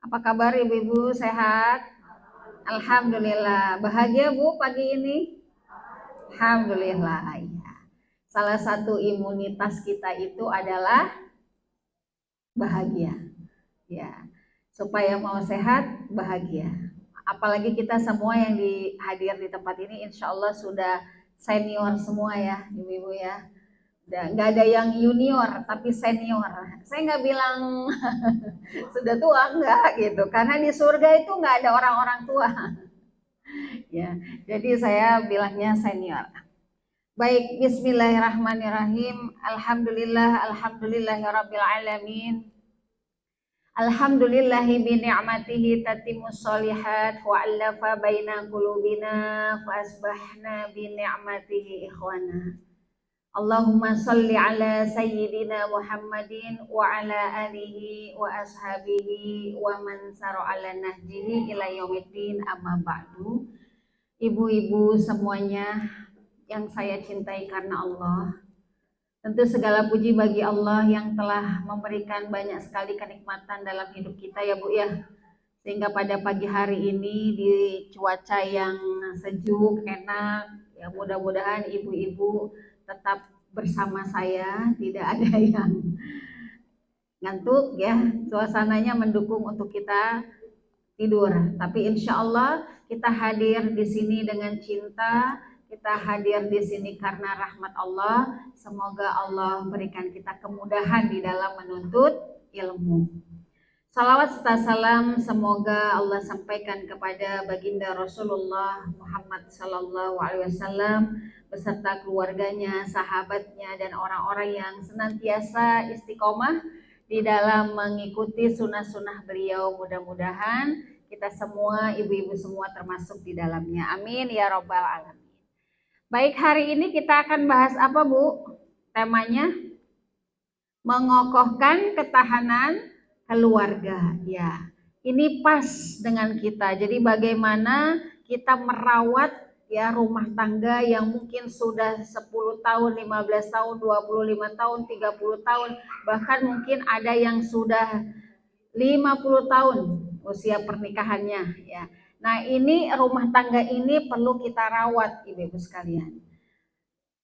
Apa kabar ibu-ibu, sehat? Alhamdulillah. Bahagia Bu pagi ini? Alhamdulillah. Ya. Salah satu imunitas kita itu adalah bahagia. Ya. Supaya mau sehat, bahagia. Apalagi kita semua yang hadir di tempat ini insya Allah sudah senior semua ya, ibu-ibu ya. Nggak ada yang junior tapi senior. Saya nggak bilang sudah tua, enggak gitu, karena di surga itu nggak ada orang-orang tua. Ya, jadi saya bilangnya senior. Baik, bismillahirrahmanirrahim. Alhamdulillahirabbil alamin. Alhamdulillahi bi ni'matihi tatimmus sholihat wa allafa baina qulubina fa asbahna bi ni'matihi ikhwana. Allahumma salli ala sayyidina Muhammadin wa ala alihi wa ashabihi wa man sara ala nahjihi ila yaumiddin, amma ba'du. Ibu-ibu semuanya yang saya cintai karena Allah, tentu segala puji bagi Allah yang telah memberikan banyak sekali kenikmatan dalam hidup kita ya Bu ya. Sehingga pada pagi hari ini di cuaca yang sejuk, enak, ya mudah-mudahan ibu-ibu tetap bersama saya, tidak ada yang ngantuk ya, suasananya mendukung untuk kita tidur. Tapi insya Allah kita hadir di sini dengan cinta, kita hadir di sini karena rahmat Allah. Semoga Allah berikan kita kemudahan di dalam menuntut ilmu. Salawat serta salam semoga Allah sampaikan kepada baginda Rasulullah Muhammad Sallallahu Alaihi Wasallam beserta keluarganya, sahabatnya, dan orang-orang yang senantiasa istiqomah di dalam mengikuti sunnah-sunnah beliau. Mudah-mudahan kita semua, ibu-ibu semua termasuk di dalamnya. Amin ya robbal alamin. Baik, hari ini kita akan bahas apa Bu? Temanya mengokohkan ketahanan keluarga. Ya, ini pas dengan kita. Jadi bagaimana kita merawat ya rumah tangga yang mungkin sudah 10 tahun, 15 tahun, 25 tahun, 30 tahun, bahkan mungkin ada yang sudah 50 tahun usia pernikahannya ya. Nah, ini rumah tangga ini perlu kita rawat ibu-ibu sekalian.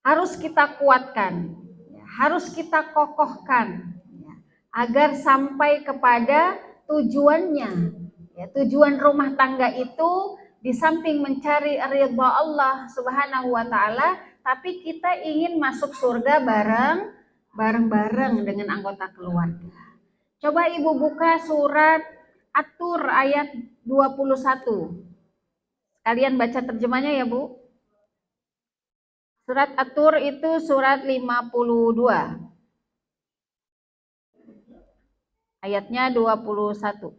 Harus kita kuatkan, ya, harus kita kokohkan ya, agar sampai kepada tujuannya. Ya, tujuan rumah tangga itu di samping mencari ridha Allah Subhanahu wa taala, tapi kita ingin masuk surga bareng-bareng dengan anggota keluarga. Coba Ibu buka surat At-Tur ayat 21. Kalian baca terjemahnya ya, Bu. Surat At-Tur itu surat 52. Ayatnya 21.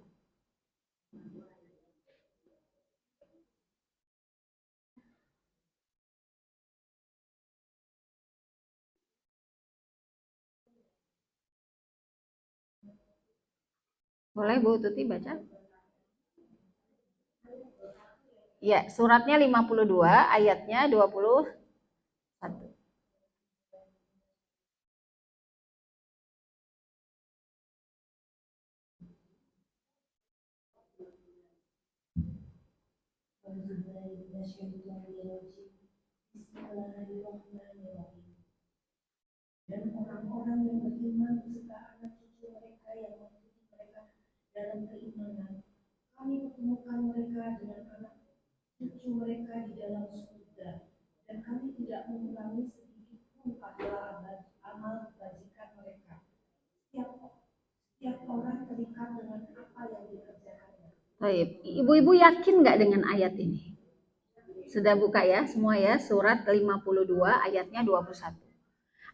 Boleh Bu Tuti baca? Ya, suratnya 52, ayatnya 21. Dan orang-orang yang beriman beserta anak cucu mereka yang mengikuti mereka dalam keimanan, kami pertemukan mereka dengan anak cucu mereka di dalam surga, dan kami tidak mengurangi sedikit pun pahala amal kebajikan mereka. Setiap orang terikat dengan apa yang dikerjakannya. Baik, ibu-ibu yakin nggak dengan ayat ini? Sudah buka ya semua ya, surat 52 ayatnya 21.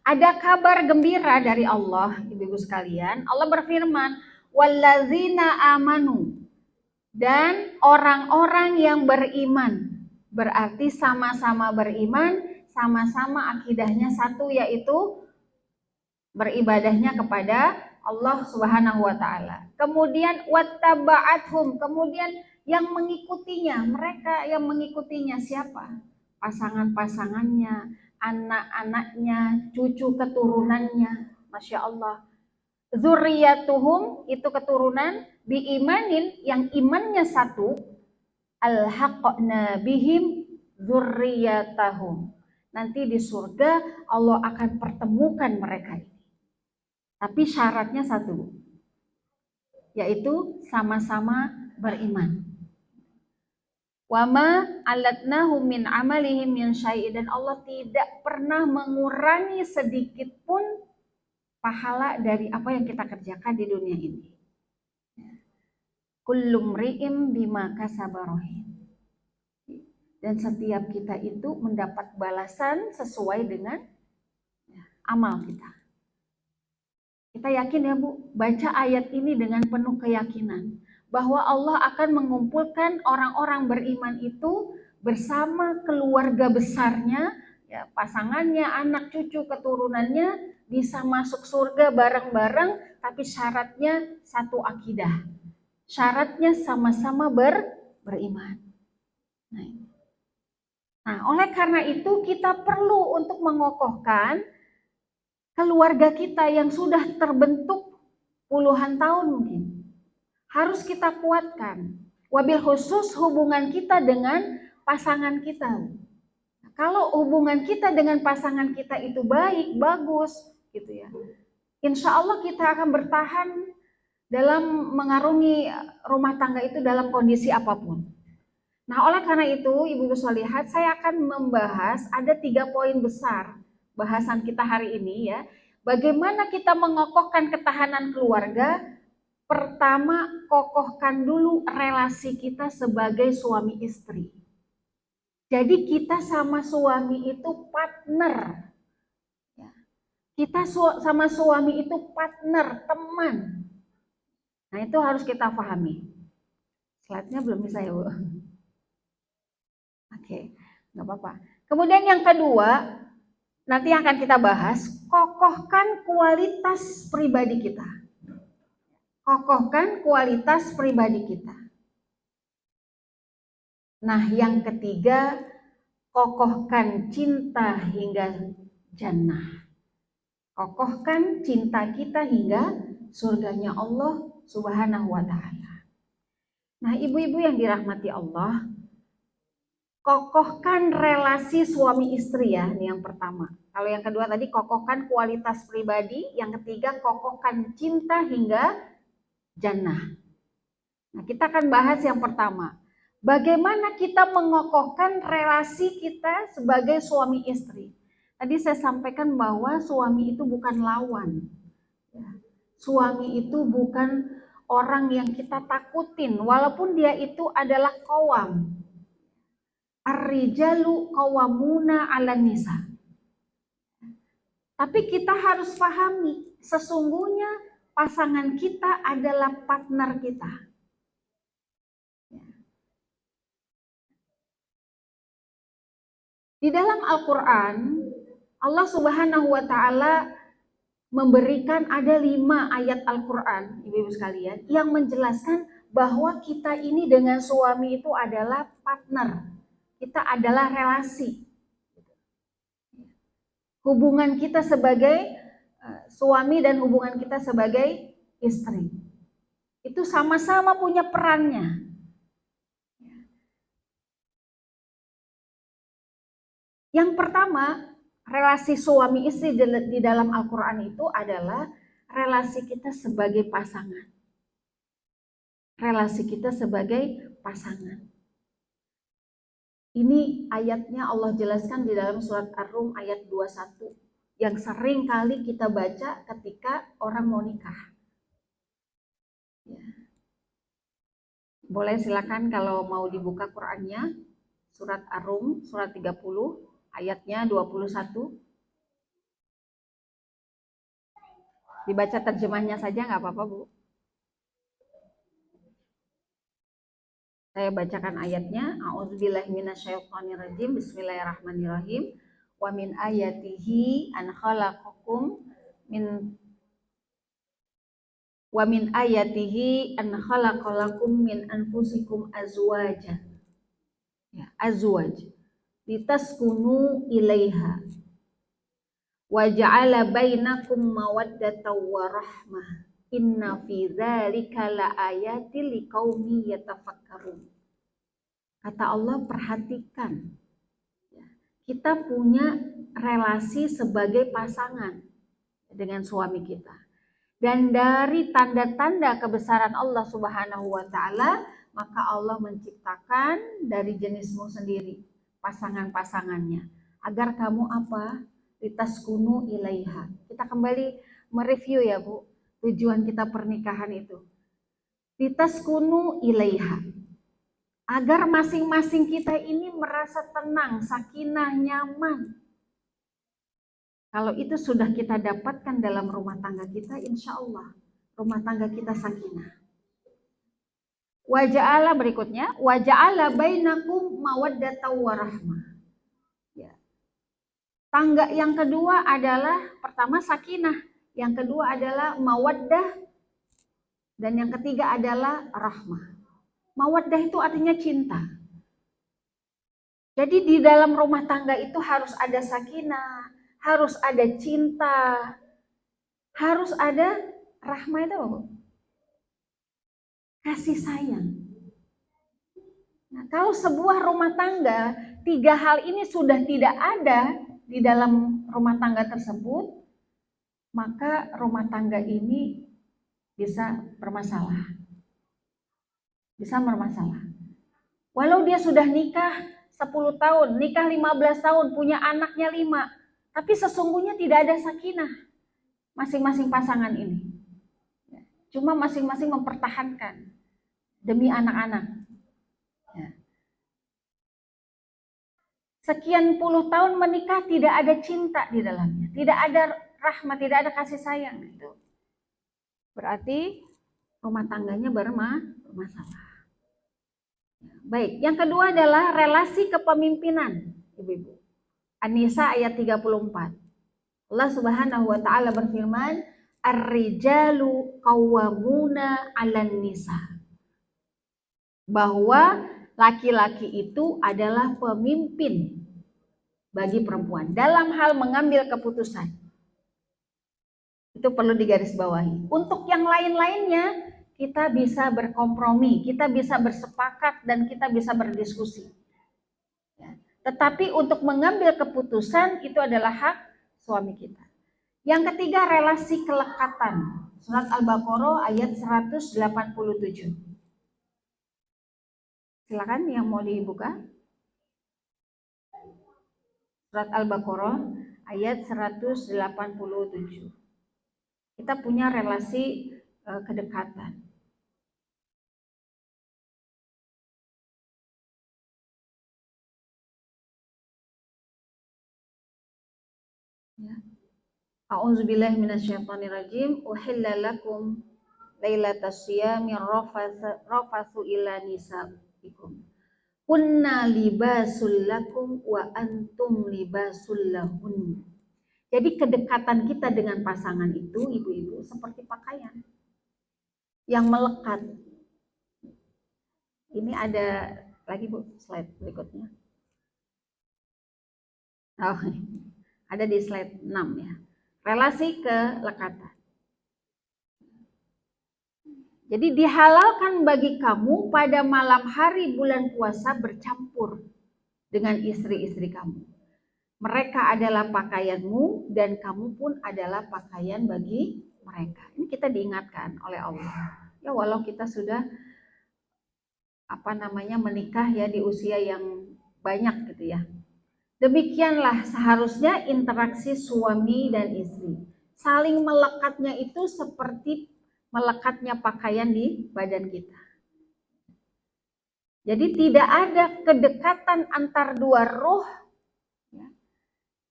Ada kabar gembira dari Allah, ibu-ibu sekalian. Allah berfirman, "Wallazina amanu." Dan orang-orang yang beriman. Berarti sama-sama beriman, sama-sama akidahnya satu, yaitu beribadahnya kepada Allah Subhanahu wa taala. Kemudian wattaba'athum, kemudian yang mengikutinya, mereka yang mengikutinya siapa? Pasangan-pasangannya, anak-anaknya, cucu keturunannya. Masya Allah. Zurriyatuhum itu keturunan, biimanin yang imannya satu, alhaqna bihim zurriyatahum. Nanti di surga Allah akan pertemukan mereka ini. Tapi syaratnya satu, yaitu sama-sama beriman. Wama alatnahum min amalihim min syai', dan Allah tidak pernah mengurangi sedikit pun pahala dari apa yang kita kerjakan di dunia ini. Kullum ri'im bima kasaba rahin. Dan setiap kita itu mendapat balasan sesuai dengan amal kita. Kita yakin ya Bu, baca ayat ini dengan penuh keyakinan bahwa Allah akan mengumpulkan orang-orang beriman itu bersama keluarga besarnya, ya, pasangannya, anak cucu, keturunannya bisa masuk surga bareng-bareng, tapi syaratnya satu akidah. Syaratnya sama-sama beriman. Nah, oleh karena itu kita perlu untuk mengokohkan keluarga kita yang sudah terbentuk puluhan tahun mungkin. Harus kita kuatkan. Wabil khusus hubungan kita dengan pasangan kita. Kalau hubungan kita dengan pasangan kita itu baik, bagus, gitu ya. Insya Allah kita akan bertahan dalam mengarungi rumah tangga itu dalam kondisi apapun. Nah, oleh karena itu, Ibu-ibu sholihat, saya akan membahas ada 3 poin besar bahasan kita hari ini ya. Bagaimana kita mengokohkan ketahanan keluarga? Pertama, kokohkan dulu relasi kita sebagai suami istri. Jadi kita sama suami itu partner. Kita sama suami itu partner, teman. Nah, itu harus kita pahami. Slide-nya belum bisa ya, Bu? Oke, nggak apa-apa. Kemudian yang kedua, nanti akan kita bahas, kokohkan kualitas pribadi kita. Kokohkan kualitas pribadi kita. Nah, yang ketiga, kokohkan cinta hingga jannah. Kokohkan cinta kita hingga surganya Allah Subhanahu wa ta'ala. Nah, ibu-ibu yang dirahmati Allah, kokohkan relasi suami istri ya, ini yang pertama. Kalau yang kedua tadi kokohkan kualitas pribadi, yang ketiga kokohkan cinta hingga jannah. Nah, kita akan bahas yang pertama. Bagaimana kita mengokohkan relasi kita sebagai suami istri? Tadi saya sampaikan bahwa suami itu bukan lawan. Suami itu bukan orang yang kita takutin, walaupun dia itu adalah qawam. Ar-rijalu qawwamuna 'alan nisa. Tapi kita harus pahami, sesungguhnya pasangan kita adalah partner kita. Di dalam Al-Quran, Allah Subhanahu wa ta'ala memberikan ada 5 ayat Al-Quran, ibu-ibu sekalian, yang menjelaskan bahwa kita ini dengan suami itu adalah partner. Kita adalah relasi. Hubungan kita sebagai suami dan hubungan kita sebagai istri. Itu sama-sama punya perannya. Yang pertama, relasi suami istri di dalam Al-Quran itu adalah relasi kita sebagai pasangan. Relasi kita sebagai pasangan. Ini ayatnya Allah jelaskan di dalam surat Ar-Rum ayat 21 yang sering kali kita baca ketika orang mau nikah. Ya. Boleh silakan kalau mau dibuka Qurannya, surat Ar-Rum surat 30 ayatnya 21. Dibaca terjemahnya saja nggak apa-apa, Bu. Saya bacakan ayatnya. A'udzubillahi minasyaitonirrajim. Bismillahirrahmanirrahim. Wa min ayatihi an khalaqakum min khalaqalakum min anfusikum azwaja. Ya, azwaj. Litaskunu ilaiha. Wa ja'ala bainakum mawaddatan wa rahmah. Inna fi dzalika laayatil liqaumi yatafakkarun. Kata Allah, perhatikan. Kita punya relasi sebagai pasangan dengan suami kita. Dan dari tanda-tanda kebesaran Allah Subhanahu wa taala, maka Allah menciptakan dari jenismu sendiri pasangan-pasangannya. Agar kamu apa? Litaskunu ilaiha. Kita kembali mereview ya Bu, tujuan kita pernikahan itu. Litaskunu ilaiha. Agar masing-masing kita ini merasa tenang, sakinah, nyaman. Kalau itu sudah kita dapatkan dalam rumah tangga kita, insya Allah rumah tangga kita sakinah. Waja'ala berikutnya, waja'ala bainakum mawaddatan warahmah. Ya. Tangga yang kedua adalah, pertama sakinah, yang kedua adalah mawaddah, dan yang ketiga adalah rahmah. Mawaddah itu artinya cinta. Jadi di dalam rumah tangga itu harus ada sakinah, harus ada cinta, harus ada rahmah itu apa? Kasih sayang. Nah, kalau sebuah rumah tangga, 3 hal ini sudah tidak ada di dalam rumah tangga tersebut, maka rumah tangga ini bisa bermasalah. Bisa bermasalah. Walau dia sudah nikah 10 tahun, nikah 15 tahun, punya anaknya 5, tapi sesungguhnya tidak ada sakinah masing-masing pasangan ini. Cuma masing-masing mempertahankan demi anak-anak. Sekian puluh tahun menikah tidak ada cinta di dalamnya, tidak ada rahmat, tidak ada kasih sayang. Itu berarti rumah tangganya bermasalah. Baik, yang kedua adalah relasi kepemimpinan, ibu-ibu. An-Nisa ayat 34. Allah Subhanahu wa taala berfirman, "Ar-rijalu qawwamuna 'alan nisa." Bahwa laki-laki itu adalah pemimpin bagi perempuan dalam hal mengambil keputusan. Itu perlu digarisbawahi. Untuk yang lain-lainnya kita bisa berkompromi, kita bisa bersepakat, dan kita bisa berdiskusi. Ya. Tetapi untuk mengambil keputusan itu adalah hak suami kita. Yang ketiga, relasi kelekatan. Surat Al-Baqarah ayat 187. Silakan yang mau dibuka. Surat Al-Baqarah ayat 187. Kita punya relasi kedekatan. Ya. A'udzubillahi minasyaitonirrajim. Uhilla lakum lailatas siyami rafathu ila nisaikum. Kunna libasul lakum wa antum libasul lahun. Jadi kedekatan kita dengan pasangan itu, ibu-ibu, seperti pakaian yang melekat. Ini ada lagi Bu, slide berikutnya. Oh, ada di slide 6 ya. Relasi kelekatan. Jadi dihalalkan bagi kamu pada malam hari bulan puasa bercampur dengan istri-istri kamu. Mereka adalah pakaianmu dan kamu pun adalah pakaian bagi mereka. Ini kita diingatkan oleh Allah. Ya walau kita sudah menikah ya di usia yang banyak gitu ya. Demikianlah seharusnya interaksi suami dan istri. Saling melekatnya itu seperti melekatnya pakaian di badan kita. Jadi tidak ada kedekatan antar dua ruh ya,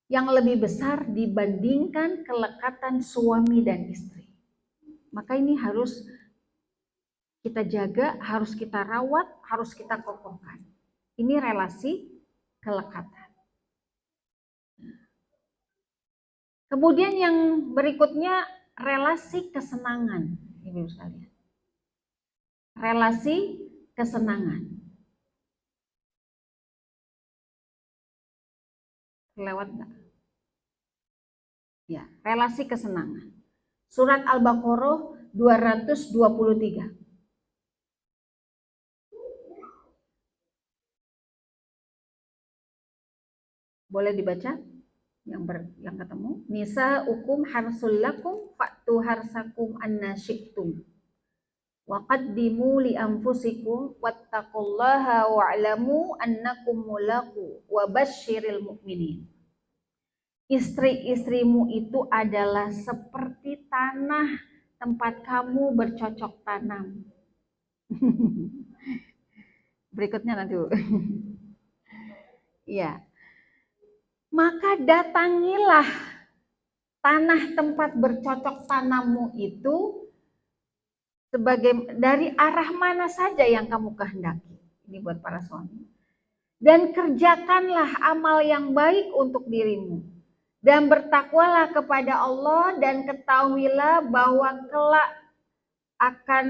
yang lebih besar dibandingkan kelekatan suami dan istri. Maka ini harus kita jaga, harus kita rawat, harus kita kokohkan. Ini relasi kelekatan. Kemudian yang berikutnya relasi kesenangan, ibu sekalian. Relasi kesenangan. Lewat enggak? Ya, relasi kesenangan. Surat Al-Baqarah 223. Boleh dibaca yang ketemu? Nisa ukum harsul lakum fa'tu harsakum anna syi'tum wa qaddimu li anfusikum wattaqullaha wa'lamu annakum mulaqu wa basyiril mu'minin. Istri-istrimu itu adalah seperti tanah tempat kamu bercocok tanam. Berikutnya nanti, Bu. Ya. Maka datangilah tanah tempat bercocok tanammu itu sebagai dari arah mana saja yang kamu kehendaki. Ini buat para suami. Dan kerjakanlah amal yang baik untuk dirimu. Dan bertakwalah kepada Allah dan ketahuilah bahwa kelak akan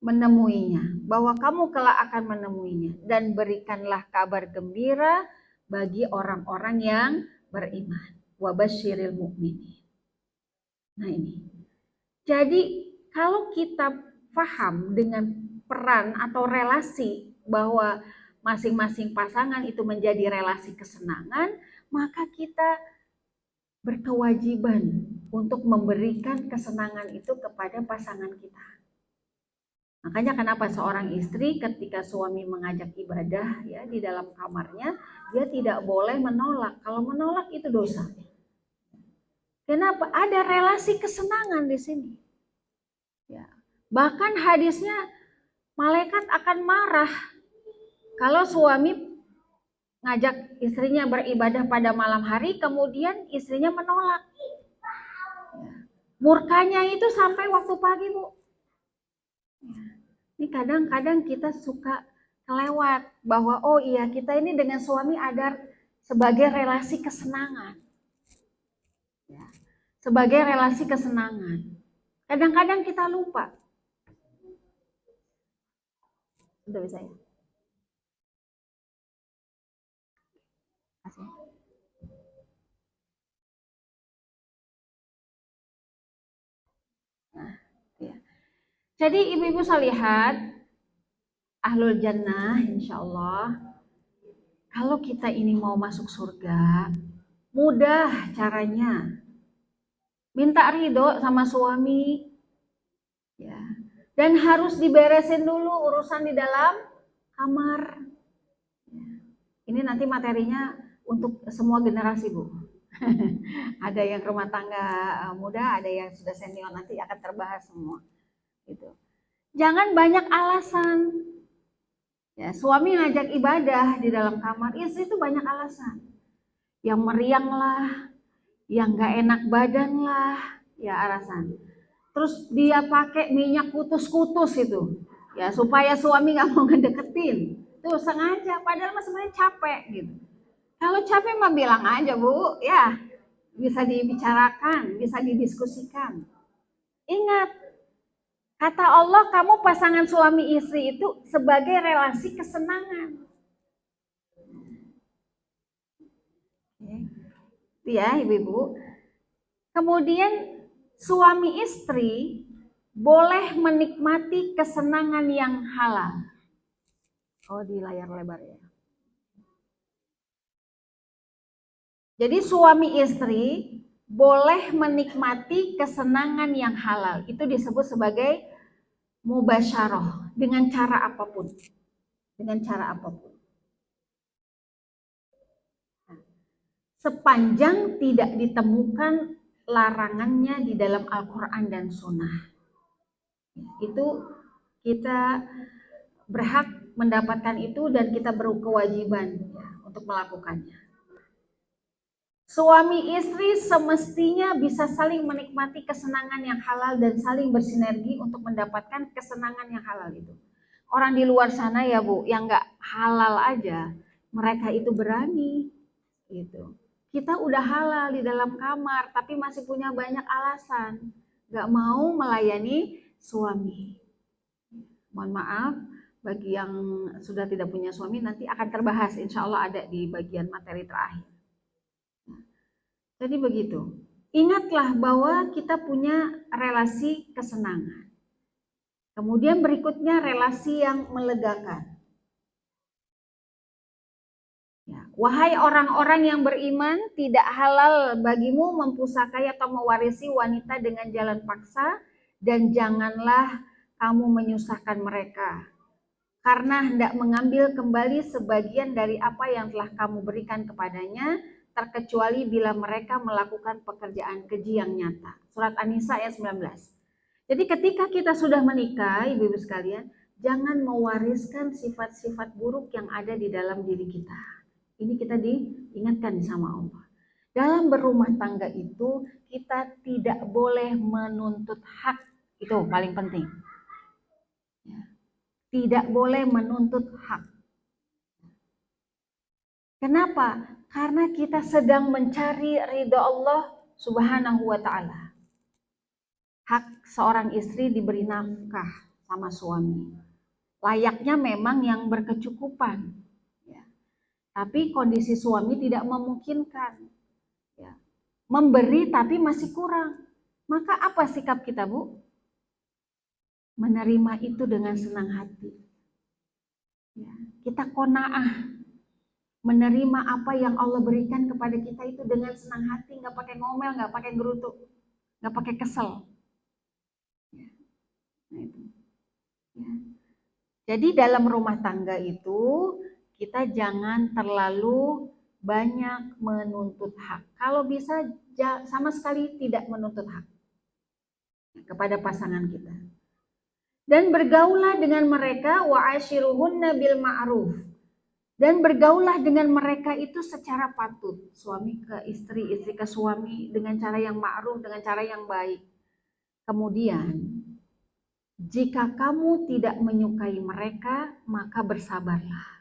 menemuinya. Bahwa kamu kelak akan menemuinya. Dan berikanlah kabar gembira bagi orang-orang yang beriman. Wa basyiril mu'minin. Nah ini. Jadi kalau kita paham dengan peran atau relasi bahwa masing-masing pasangan itu menjadi relasi kesenangan, maka kita berkewajiban untuk memberikan kesenangan itu kepada pasangan kita. Makanya kenapa seorang istri ketika suami mengajak ibadah ya di dalam kamarnya, dia tidak boleh menolak. Kalau menolak itu dosa. Kenapa? Ada relasi kesenangan di sini. Ya. Bahkan hadisnya malaikat akan marah kalau suami ngajak istrinya beribadah pada malam hari, kemudian istrinya menolak. Murkanya itu sampai waktu pagi, Bu. Ini kadang-kadang kita suka kelewat bahwa oh iya kita ini dengan suami ada sebagai relasi kesenangan. Ya. Sebagai relasi kesenangan. Kadang-kadang kita lupa. Sudah bisa ya? Kasih. Nah, ya. Jadi ibu-ibu salihat, ahlul jannah insya Allah, kalau kita ini mau masuk surga, mudah caranya. Minta ridho sama suami, ya. Dan harus diberesin dulu urusan di dalam kamar. Ya. Ini nanti materinya untuk semua generasi, Bu. Ada yang rumah tangga muda, ada yang sudah senior, nanti akan terbahas semua. Gitu. Jangan banyak alasan. Ya, suami ngajak ibadah di dalam kamar, istri itu banyak alasan. Yang meriang lah, yang gak enak badan lah, ya alasan. Terus dia pakai minyak kutus-kutus itu, ya supaya suami gak mau ngedeketin. Tuh sengaja, padahal sebenarnya capek gitu. Kalau capek mah bilang aja, Bu, ya bisa dibicarakan, bisa didiskusikan. Ingat, kata Allah, kamu pasangan suami istri itu sebagai relasi kesenangan. Ya, ibu-ibu. Kemudian suami istri boleh menikmati kesenangan yang halal. Oh, di layar lebar ya. Jadi suami istri boleh menikmati kesenangan yang halal. Itu disebut sebagai mubasyarah dengan cara apapun. Dengan cara apapun. Sepanjang tidak ditemukan larangannya di dalam Al-Quran dan Sunnah. Itu kita berhak mendapatkan itu dan kita berkewajiban ya, untuk melakukannya. Suami istri semestinya bisa saling menikmati kesenangan yang halal dan saling bersinergi untuk mendapatkan kesenangan yang halal itu. Orang di luar sana ya Bu, yang nggak halal aja, mereka itu berani gitu. Kita udah halal di dalam kamar, tapi masih punya banyak alasan, nggak mau melayani suami. Mohon maaf, bagi yang sudah tidak punya suami nanti akan terbahas, insya Allah ada di bagian materi terakhir. Jadi begitu. Ingatlah bahwa kita punya relasi kesenangan. Kemudian berikutnya relasi yang melegakan. Ya. Wahai orang-orang yang beriman, tidak halal bagimu mempusakai atau mewarisi wanita dengan jalan paksa, dan janganlah kamu menyusahkan mereka, karena hendak mengambil kembali sebagian dari apa yang telah kamu berikan kepadanya, terkecuali bila mereka melakukan pekerjaan keji yang nyata. Surat An-Nisa ayat 19. Jadi ketika kita sudah menikah, ibu-ibu sekalian, jangan mewariskan sifat-sifat buruk yang ada di dalam diri kita. Ini kita diingatkan sama Allah. Dalam berumah tangga itu kita tidak boleh menuntut hak, itu paling penting. Tidak boleh menuntut hak. Kenapa? Karena kita sedang mencari ridho Allah Subhanahu wa ta'ala. Hak seorang istri diberi nafkah sama suami. Layaknya memang yang berkecukupan. Tapi kondisi suami tidak memungkinkan. Memberi tapi masih kurang. Maka apa sikap kita, Bu? Menerima itu dengan senang hati. Kita qanaah. Menerima apa yang Allah berikan kepada kita itu dengan senang hati. Nggak pakai ngomel, nggak pakai gerutu. Nggak pakai kesel. Nah, itu. Jadi dalam rumah tangga itu kita jangan terlalu banyak menuntut hak. Kalau bisa sama sekali tidak menuntut hak kepada pasangan kita. Dan bergaulah dengan mereka wa'ashiruhunna bil ma'ruf. Dan bergaulah dengan mereka itu secara patut. Suami ke istri, istri ke suami dengan cara yang ma'ruf, dengan cara yang baik. Kemudian, jika kamu tidak menyukai mereka, maka bersabarlah.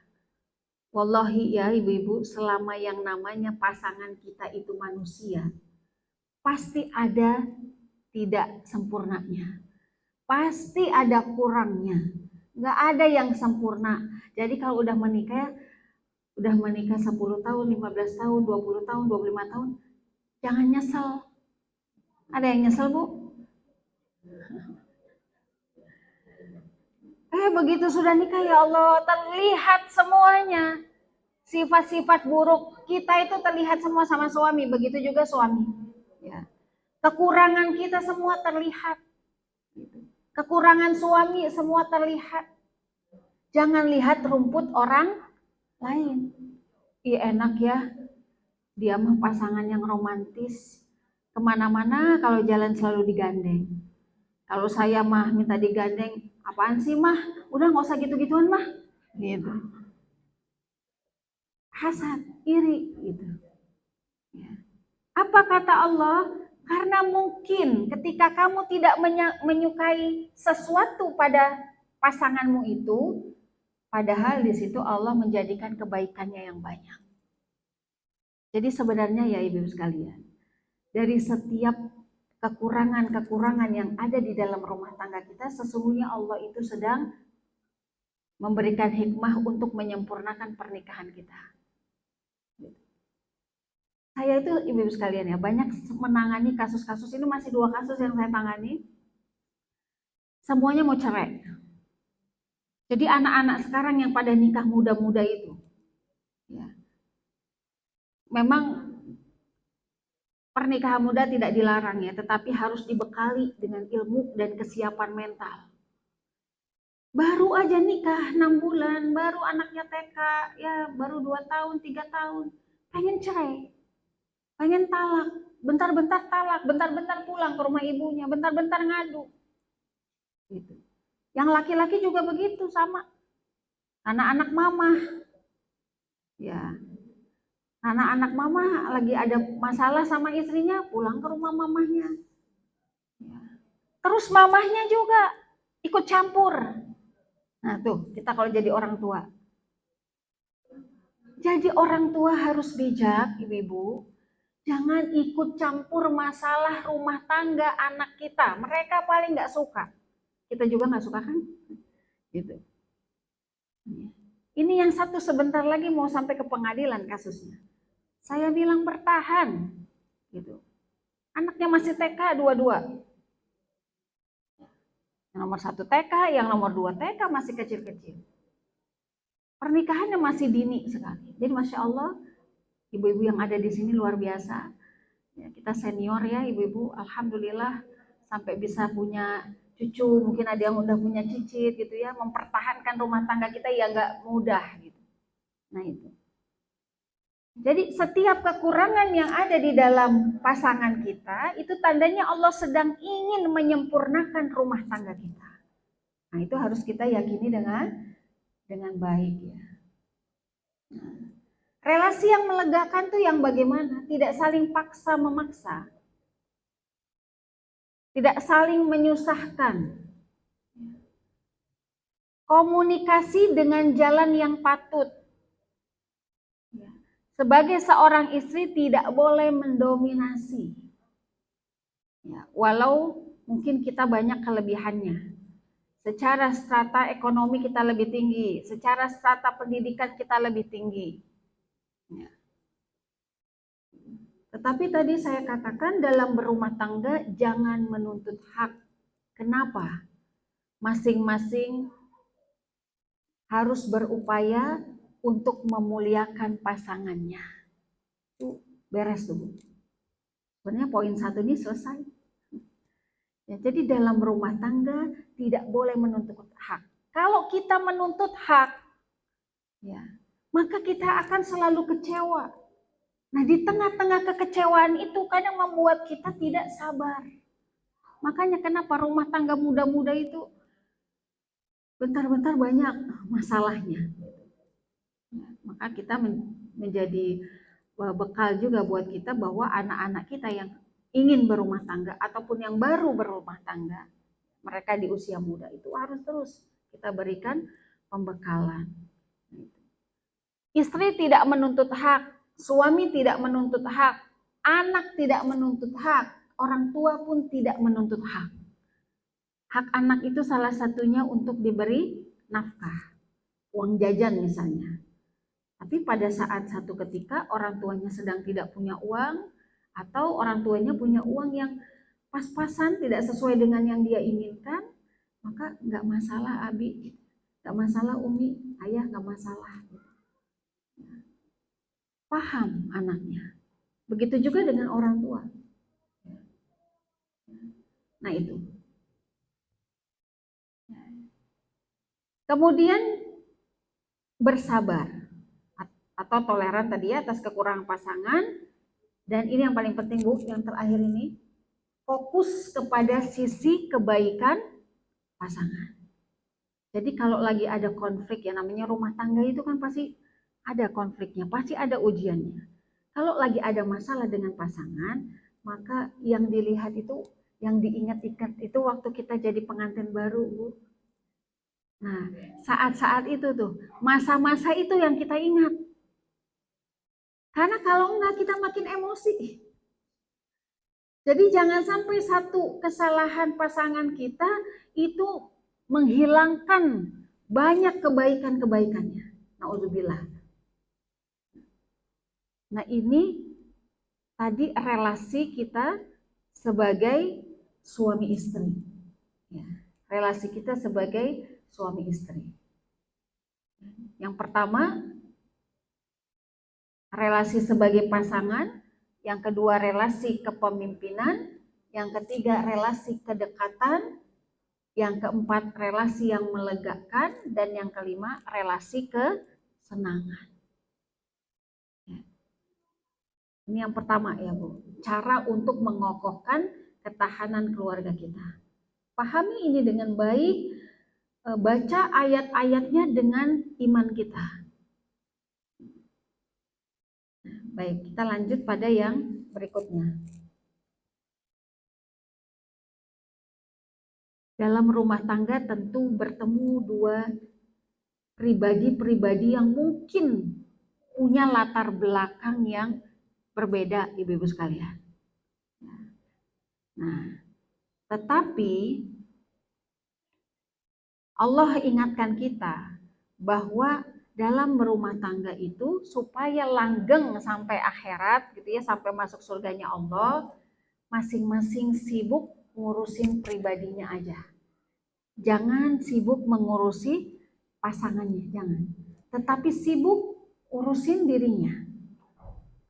Wallahi ya ibu-ibu, selama yang namanya pasangan kita itu manusia, pasti ada tidak sempurnanya. Pasti ada kurangnya. Nggak ada yang sempurna. Jadi kalau udah menikah 10 tahun, 15 tahun, 20 tahun, 25 tahun, jangan nyesel. Ada yang nyesel, Bu? Begitu sudah nikah, ya Allah, terlihat semuanya. Sifat-sifat buruk kita itu terlihat semua sama suami, begitu juga suami. Ya. Kekurangan kita semua terlihat. Kekurangan suami semua terlihat. Jangan lihat rumput orang lain. Enak ya, dia mah pasangan yang romantis. Kemana-mana kalau jalan selalu digandeng. Kalau saya mah minta digandeng, apaan sih mah? Udah nggak usah gitu-gituan mah. Gitu. Hasad, iri gitu. Apa kata Allah? Karena mungkin ketika kamu tidak menyukai sesuatu pada pasanganmu itu, padahal di situ Allah menjadikan kebaikannya yang banyak. Jadi sebenarnya ya ibu sekalian, dari setiap kekurangan-kekurangan yang ada di dalam rumah tangga kita, sesungguhnya Allah itu sedang memberikan hikmah untuk menyempurnakan pernikahan kita. Saya itu ibu-ibu sekalian ya, banyak menangani kasus-kasus, ini masih 2 kasus yang saya tangani. Semuanya mau cerai. Jadi anak-anak sekarang yang pada nikah muda-muda itu, ya, memang pernikahan muda tidak dilarang ya, tetapi harus dibekali dengan ilmu dan kesiapan mental. Baru aja nikah 6 bulan, baru anaknya TK, ya baru 2 tahun, 3 tahun, pengen cerai, pengen talak, bentar-bentar talak, bentar-bentar pulang ke rumah ibunya, bentar-bentar ngadu. Gitu. Yang laki-laki juga begitu sama. Anak-anak mama, ya, anak-anak mama lagi ada masalah sama istrinya, pulang ke rumah mamahnya. Ya. Terus mamahnya juga ikut campur. Nah tuh, kita kalau jadi orang tua. Jadi orang tua harus bijak, ibu-ibu. Jangan ikut campur masalah rumah tangga anak kita. Mereka paling nggak suka. Kita juga nggak suka kan? Gitu. Ini yang satu sebentar lagi mau sampai ke pengadilan kasusnya. Saya bilang bertahan. Gitu. Anaknya masih TK dua-dua. Yang nomor 1 TK, yang nomor 2 TK masih kecil-kecil. Pernikahannya masih dini sekali. Jadi Masya Allah, ibu-ibu yang ada di sini luar biasa. Ya, kita senior ya ibu-ibu, alhamdulillah sampai bisa punya cucu, mungkin ada yang udah punya cicit gitu ya, mempertahankan rumah tangga kita ya nggak mudah gitu. Nah itu. Jadi setiap kekurangan yang ada di dalam pasangan kita, itu tandanya Allah sedang ingin menyempurnakan rumah tangga kita. Nah itu harus kita yakini dengan baik ya. Nah, relasi yang melegakan tuh yang bagaimana? Tidak saling paksa memaksa. Tidak saling menyusahkan. Komunikasi dengan jalan yang patut. Sebagai seorang istri tidak boleh mendominasi. Ya, walau mungkin kita banyak kelebihannya. Secara strata ekonomi kita lebih tinggi, secara strata pendidikan kita lebih tinggi. Ya. Tetapi tadi saya katakan dalam berumah tangga jangan menuntut hak. Kenapa? Masing-masing harus berupaya untuk memuliakan pasangannya. Itu beres tuh. Sebenarnya poin 1 ini selesai. Ya, jadi dalam rumah tangga tidak boleh menuntut hak. Kalau kita menuntut hak, ya, maka kita akan selalu kecewa. Nah, di tengah-tengah kekecewaan itu kadang membuat kita tidak sabar. Makanya kenapa rumah tangga muda-muda itu bentar-bentar banyak masalahnya. Maka kita menjadi bekal juga buat kita bahwa anak-anak kita yang ingin berumah tangga ataupun yang baru berumah tangga, mereka di usia muda itu harus terus kita berikan pembekalan. Istri tidak menuntut hak, suami tidak menuntut hak, anak tidak menuntut hak, orang tua pun tidak menuntut hak. Hak anak itu salah satunya untuk diberi nafkah, uang jajan misalnya. Tapi pada saat satu ketika orang tuanya sedang tidak punya uang atau orang tuanya punya uang yang pas-pasan tidak sesuai dengan yang dia inginkan, maka nggak masalah Abi, nggak masalah Umi, ayah nggak masalah. Paham anaknya. Begitu juga dengan orang tua. Nah itu. Kemudian bersabar atau toleran tadi ya atas kekurangan pasangan. Dan ini yang paling penting Bu, yang terakhir ini, fokus kepada sisi kebaikan pasangan. Jadi kalau lagi ada konflik, ya namanya rumah tangga itu kan pasti ada konfliknya, pasti ada ujiannya. Kalau lagi ada masalah dengan pasangan, maka yang dilihat itu, yang diingat-ingat itu waktu kita jadi pengantin baru Bu. Nah, saat-saat itu tuh, masa-masa itu yang kita ingat. Karena kalau enggak kita makin emosi. Jadi jangan sampai satu kesalahan pasangan kita itu menghilangkan banyak kebaikan-kebaikannya. Na'udzubillah. Nah ini tadi relasi kita sebagai suami istri. Ya, relasi kita sebagai suami istri. Yang pertama, relasi sebagai pasangan. Yang kedua, relasi kepemimpinan. Yang ketiga, relasi kedekatan. Yang keempat, relasi yang melegakan. Dan yang kelima, relasi kesenangan. Ini yang pertama ya Bu. Cara untuk mengokohkan ketahanan keluarga kita. Pahami ini dengan baik. Baca ayat-ayatnya dengan iman kita. Baik, kita lanjut pada yang berikutnya. Dalam rumah tangga tentu bertemu dua pribadi-pribadi yang mungkin punya latar belakang yang berbeda, ibu-ibu sekalian. Nah, tetapi Allah ingatkan kita bahwa dalam berumah tangga itu supaya langgeng sampai akhirat gitu ya, sampai masuk surganya Allah, masing-masing sibuk ngurusin pribadinya aja. Jangan sibuk mengurusi pasangannya, jangan. Tetapi sibuk urusin dirinya.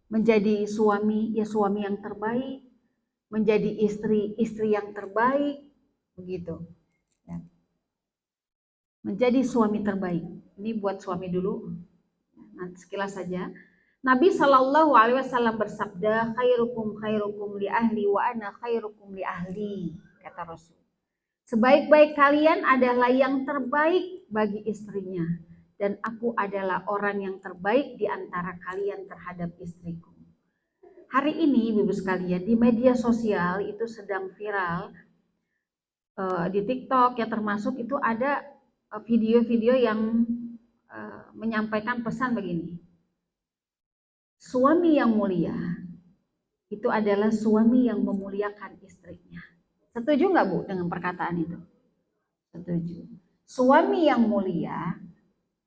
Menjadi suami, ya suami yang terbaik. Menjadi istri, istri yang terbaik. Begitu. Ya. Menjadi suami terbaik. Ini buat suami dulu. Nanti sekilas saja. Nabi Shallallahu Alaihi Wasallam bersabda, khairukum li ahli wa ana khairukum li ahli, kata Rasul. Sebaik-baik kalian adalah yang terbaik bagi istrinya, dan aku adalah orang yang terbaik di antara kalian terhadap istriku. Hari ini, Ibu sekalian, di media sosial itu sedang viral, di TikTok ya termasuk, itu ada video-video yang menyampaikan pesan begini. Suami yang mulia itu adalah suami yang memuliakan istrinya. Setuju nggak Bu dengan perkataan itu? Setuju. Suami yang mulia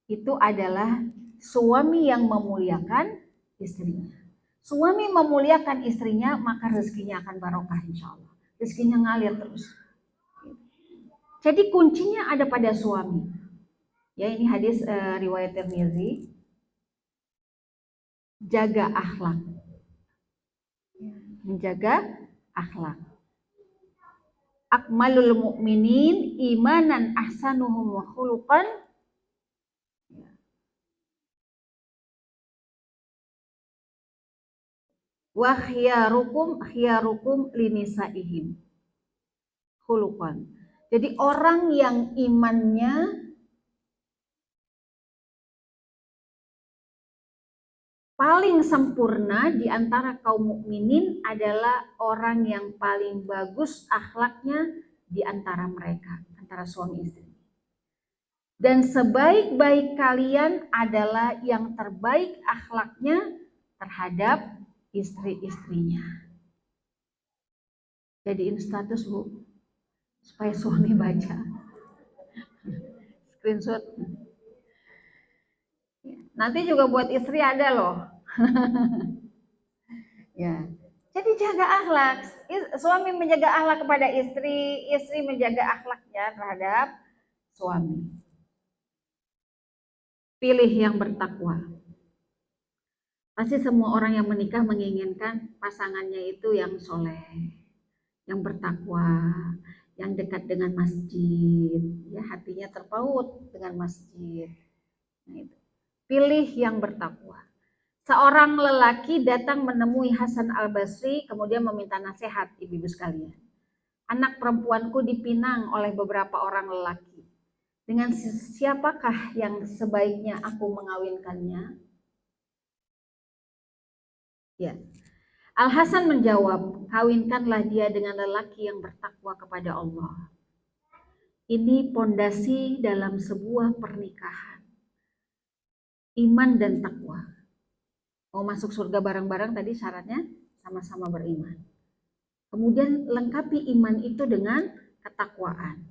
itu adalah suami yang memuliakan istrinya. Suami memuliakan istrinya, maka rezekinya akan barokah insya Allah. Rezekinya ngalir terus. Jadi kuncinya ada pada suami. Ya, ini hadis riwayat Tirmizi. Jaga akhlak. Menjaga akhlak. Akmalul mu'minin imanan ahsanuhum wa khuluqan. Wa khiyarukum linisaihim. Khuluqan. Jadi orang yang imannya paling sempurna di antara kaum mukminin adalah orang yang paling bagus akhlaknya di antara mereka, antara suami istri. Dan sebaik-baik kalian adalah yang terbaik akhlaknya terhadap istri-istrinya. Jadiin status Bu, supaya suami baca. Screenshot. Nanti juga buat istri ada loh. Ya. Jadi jaga akhlak. Suami menjaga akhlak kepada istri, istri menjaga akhlaknya terhadap suami. Pilih yang bertakwa. Pasti semua orang yang menikah menginginkan pasangannya itu yang soleh, yang bertakwa, yang dekat dengan masjid, ya hatinya terpaut dengan masjid. Nah, itu. Pilih yang bertakwa. Seorang lelaki datang menemui Hasan al-Basri kemudian meminta nasihat, ibu-ibu sekalian. Anak perempuanku dipinang oleh beberapa orang lelaki. Dengan siapakah yang sebaiknya aku mengawinkannya? Ya. Al-Hasan menjawab, kawinkanlah dia dengan lelaki yang bertakwa kepada Allah. Ini pondasi dalam sebuah pernikahan. Iman dan takwa. Mau masuk surga bareng-bareng tadi syaratnya sama-sama beriman. Kemudian lengkapi iman itu dengan ketakwaan.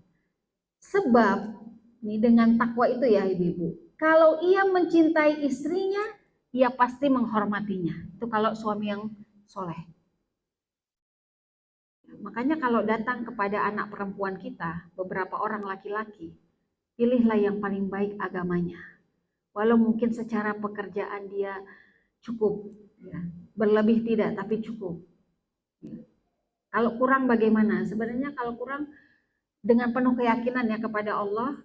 Sebab nih dengan takwa itu ya ibu-ibu, kalau ia mencintai istrinya, ia pasti menghormatinya. Itu kalau suami yang soleh. Makanya kalau datang kepada anak perempuan kita, beberapa orang laki-laki, pilihlah yang paling baik agamanya. Walau mungkin secara pekerjaan dia cukup, ya. Berlebih tidak, tapi cukup. Ya. Kalau kurang bagaimana? Sebenarnya kalau kurang dengan penuh keyakinan ya kepada Allah,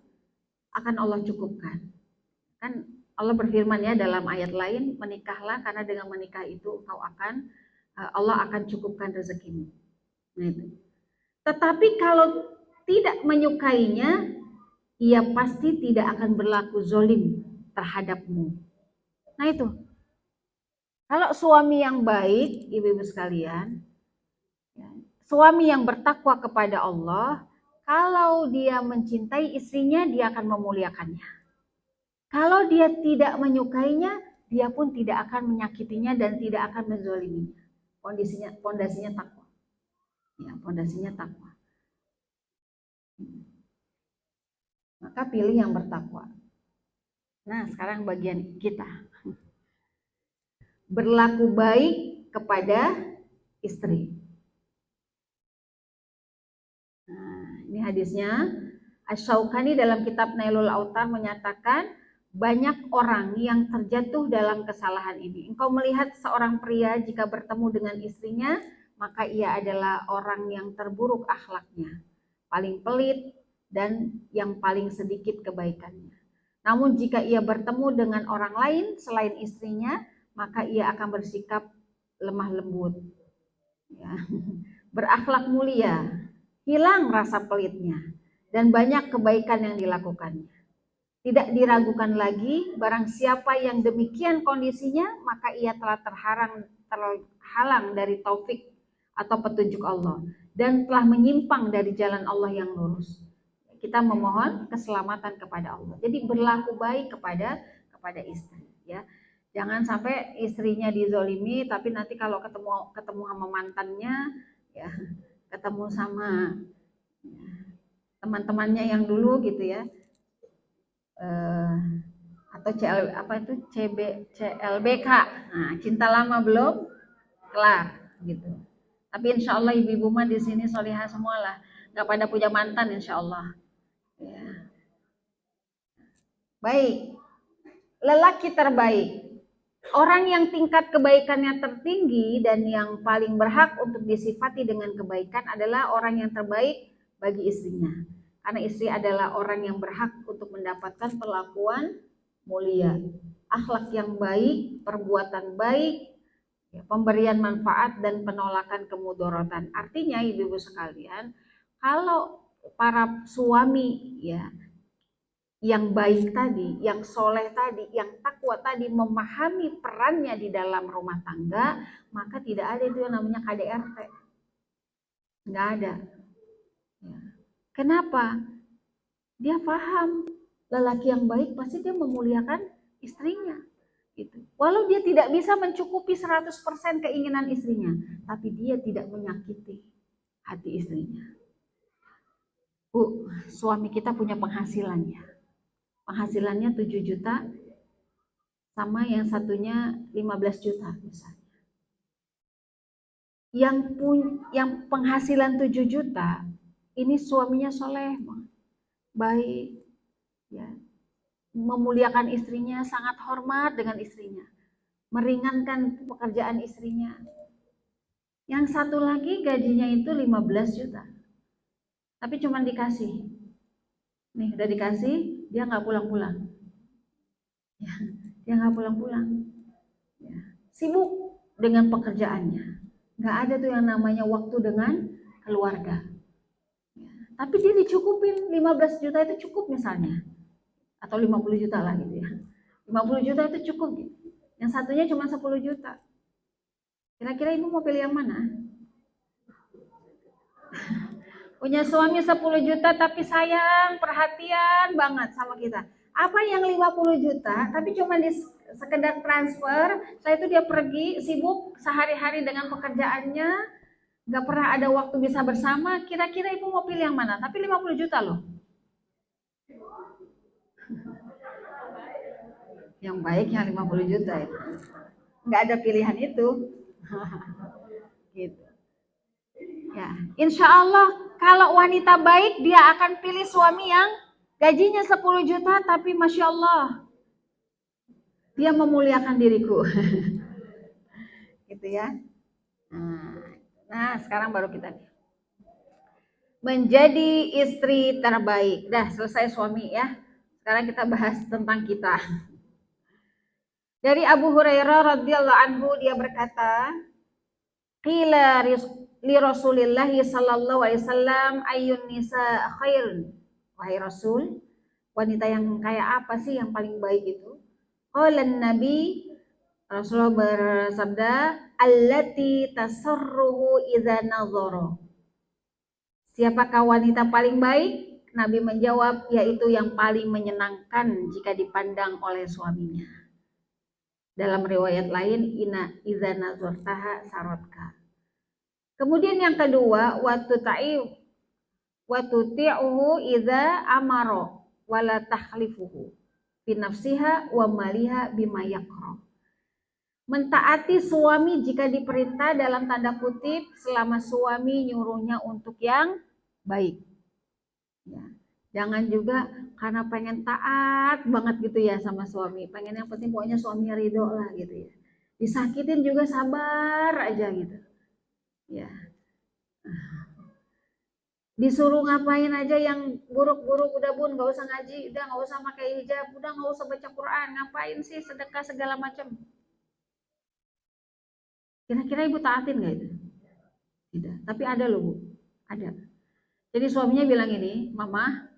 akan Allah cukupkan. Kan Allah berfirman ya dalam ayat lain, menikahlah karena dengan menikah itu Allah akan cukupkan rezekimu. Nah, itu. Tetapi kalau tidak menyukainya, ia pasti tidak akan berlaku zolim terhadapmu. Nah itu. Kalau suami yang baik, ibu-ibu sekalian, suami yang bertakwa kepada Allah, kalau dia mencintai istrinya, dia akan memuliakannya. Kalau dia tidak menyukainya, dia pun tidak akan menyakitinya dan tidak akan menzoliminya. Pondasinya takwa. Ya, pondasinya takwa. Maka pilih yang bertakwa. Nah, sekarang bagian kita. Berlaku baik kepada istri. Nah, ini hadisnya. Asy-Syaukani dalam kitab Nailul Autar menyatakan banyak orang yang terjatuh dalam kesalahan ini. Engkau melihat seorang pria jika bertemu dengan istrinya, maka ia adalah orang yang terburuk akhlaknya, paling pelit, dan yang paling sedikit kebaikannya. Namun jika ia bertemu dengan orang lain selain istrinya, maka ia akan bersikap lemah lembut, ya, berakhlak mulia, hilang rasa pelitnya, dan banyak kebaikan yang dilakukannya. Tidak diragukan lagi, barang siapa yang demikian kondisinya, maka ia telah terhalang dari taufik atau petunjuk Allah dan telah menyimpang dari jalan Allah yang lurus. Kita memohon keselamatan kepada Allah. Jadi berlaku baik kepada istri, ya. Jangan sampai istrinya dizolimi, tapi nanti kalau ketemu sama mantannya, ya, ketemu sama teman-temannya yang dulu gitu ya, atau CLBK, nah, cinta lama belum kelar gitu. Tapi insya Allah ibu-ibu mah di sini solihah semua lah, nggak pada punya mantan insya Allah. Ya. Baik, lelaki terbaik, orang yang tingkat kebaikannya tertinggi dan yang paling berhak untuk disifati dengan kebaikan adalah orang yang terbaik bagi istrinya. Karena istri adalah orang yang berhak untuk mendapatkan perlakuan mulia, akhlak yang baik, perbuatan baik, ya, pemberian manfaat dan penolakan kemudorotan. Artinya ibu-ibu sekalian, kalau para suami ya yang baik tadi, yang soleh tadi, yang takwa tadi memahami perannya di dalam rumah tangga, maka tidak ada itu yang namanya KDRT. Nggak ada. Ya. Kenapa? Dia paham lelaki yang baik pasti dia memuliakan istrinya. Gitu. Walau dia tidak bisa mencukupi 100% keinginan istrinya, tapi dia tidak menyakiti hati istrinya. Bu, suami kita punya penghasilannya. Penghasilannya 7 juta sama yang satunya 15 juta misalnya. Yang penghasilan 7 juta ini suaminya soleh, baik, ya, memuliakan istrinya, sangat hormat dengan istrinya, meringankan pekerjaan istrinya. Yang satu lagi gajinya itu 15 juta, tapi cuma dikasih, nih udah dikasih, dia nggak pulang-pulang. Ya, dia nggak pulang-pulang, ya, sibuk dengan pekerjaannya, nggak ada tuh yang namanya waktu dengan keluarga, ya, tapi dia dicukupin 15 juta itu cukup misalnya, atau 50 juta lah gitu ya, 50 juta itu cukup gitu. Yang satunya cuma 10 juta, kira-kira ibu mau pilih yang mana? Punya suami 10 juta tapi sayang, perhatian banget sama kita, apa yang 50 juta tapi cuma sekedar transfer, setelah itu dia pergi sibuk sehari-hari dengan pekerjaannya, nggak pernah ada waktu bisa bersama. Kira-kira ibu mau pilih yang mana? Tapi 50 juta loh. Yang baik yang 50 juta itu. Nggak ada pilihan itu. Gitu. Ya, insya Allah kalau wanita baik dia akan pilih suami yang gajinya 10 juta tapi Masya Allah dia memuliakan diriku. Gitu ya. Nah, sekarang baru kita menjadi istri terbaik. Dah selesai suami ya. Sekarang kita bahas tentang kita. Dari Abu Hurairah radhiyallahu anhu dia berkata, qila li Rasulillah sallallahu alaihi wasallam ayyun nisa khairun. Wahai Rasul, wanita yang kayak apa sih yang paling baik itu? Qala Nabi, Rasulullah bersabda, allati tasarruhu idza nadhara. Siapakah wanita paling baik? Nabi menjawab, yaitu yang paling menyenangkan jika dipandang oleh suaminya. Dalam riwayat lain, ina idza nazartaha sarotka. Kemudian yang kedua, watuti'uhu idza amara wala takhlifuhu fi nafsiha wa maliha bima yakra. Mentaati suami jika diperintah dalam tanda kutip selama suami nyuruhnya untuk yang baik. Ya. Jangan juga karena pengen taat banget gitu ya sama suami. Pengen yang penting pokoknya suaminya ridho lah gitu ya. Disakitin juga sabar aja gitu. Ya. Disuruh ngapain aja yang buruk-buruk udah bun, gak usah ngaji, udah gak usah pakai hijab, udah gak usah baca Quran, ngapain sih sedekah segala macam. Kira-kira ibu taatin gak itu? Tidak. Tapi ada loh bu, ada. Jadi suaminya bilang ini, mama,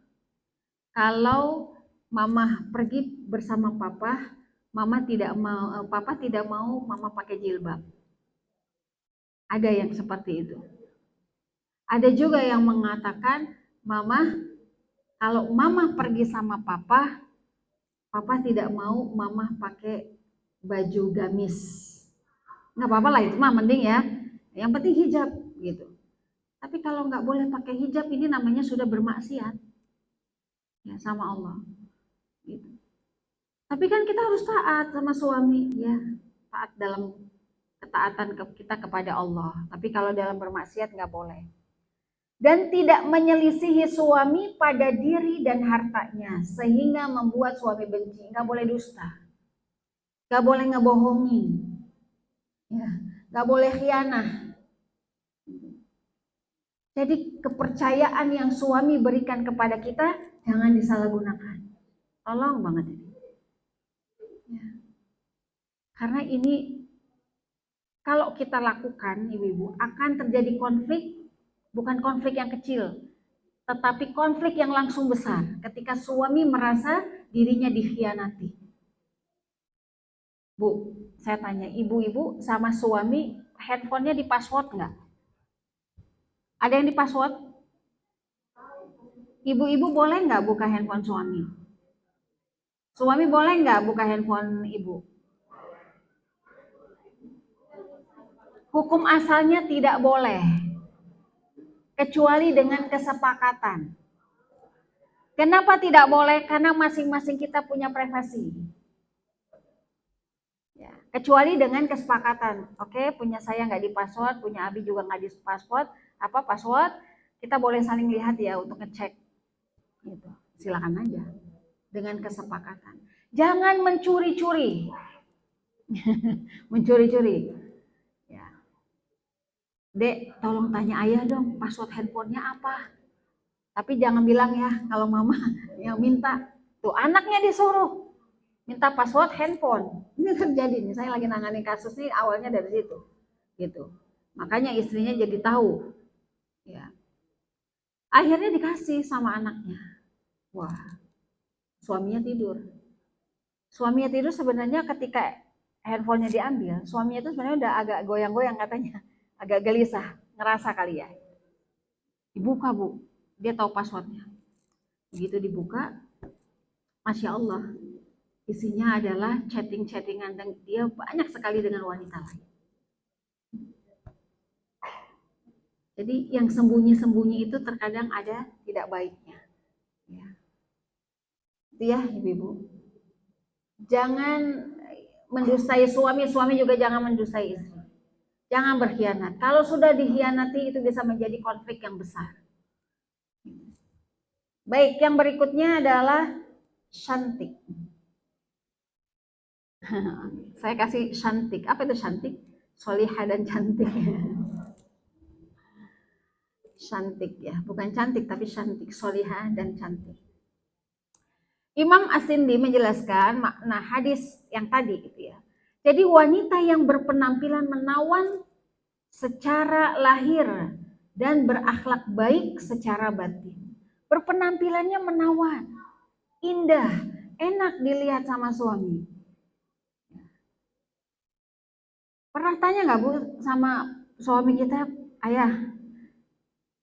kalau mama pergi bersama papa, papa tidak mau mama pakai jilbab. Ada yang seperti itu. Ada juga yang mengatakan, mama, kalau mama pergi sama papa, papa tidak mau mama pakai baju gamis. Nggak apa-apa lah itu mah mending ya. Yang penting hijab gitu. Tapi kalau nggak boleh pakai hijab ini namanya sudah bermaksiat ya sama Allah. Gitu. Tapi kan kita harus taat sama suami ya, taat dalam ketaatan kita kepada Allah. Tapi kalau dalam bermaksiat nggak boleh. Dan tidak menyelisihi suami pada diri dan hartanya sehingga membuat suami benci. Nggak boleh dusta, nggak boleh ngebohongi, ya, nggak boleh khianah. Jadi kepercayaan yang suami berikan kepada kita jangan disalahgunakan. Tolong banget ini. Ya. Karena ini kalau kita lakukan ibu-ibu akan terjadi konflik, bukan konflik yang kecil, tetapi konflik yang langsung besar ketika suami merasa dirinya dikhianati. Bu, saya tanya, ibu-ibu sama suami handphonenya di password nggak? Ada yang di password? Ibu-ibu boleh nggak buka handphone suami? Suami boleh nggak buka handphone ibu? Hukum asalnya tidak boleh, kecuali dengan kesepakatan. Kenapa tidak boleh? Karena masing-masing kita punya privasi. Ya, kecuali dengan kesepakatan. Oke, punya saya nggak di password, punya Abi juga nggak di password. Apa password? Kita boleh saling lihat ya untuk ngecek. Gitu. Silakan aja dengan kesepakatan. Jangan mencuri-curi. Mencuri-curi. Ya. Dek, tolong tanya ayah dong, password handphonenya apa? Tapi jangan bilang ya, kalau mama yang minta. Tuh anaknya disuruh minta password handphone. Ini terjadi nih, saya lagi nangani kasus nih awalnya dari situ. Gitu. Makanya istrinya jadi tahu. Ya. Akhirnya dikasih sama anaknya. Wah, suaminya tidur. Suaminya tidur sebenarnya ketika handphonenya diambil, suaminya itu sebenarnya udah agak goyang-goyang katanya. Agak gelisah, ngerasa kali ya. Dibuka bu, dia tahu passwordnya. Begitu dibuka, Masya Allah, isinya adalah chatting-chattingan dan dia banyak sekali dengan wanita lain. Jadi yang sembunyi-sembunyi itu terkadang ada tidak baiknya. Ya. Itu ya ibu-ibu. Jangan mendustai suami, suami juga jangan mendustai istri. Jangan berkhianat. Kalau sudah dikhianati itu bisa menjadi konflik yang besar. Baik, yang berikutnya adalah cantik. Saya kasih cantik. Apa itu cantik? Solihah dan cantik. Cantik ya, bukan cantik tapi cantik, solihah dan cantik. Imam As-Sindi menjelaskan makna hadis yang tadi gitu ya. Jadi wanita yang berpenampilan menawan secara lahir dan berakhlak baik secara batin. Berpenampilannya menawan, indah, enak dilihat sama suami. Pernah tanya nggak Bu sama suami kita, ayah,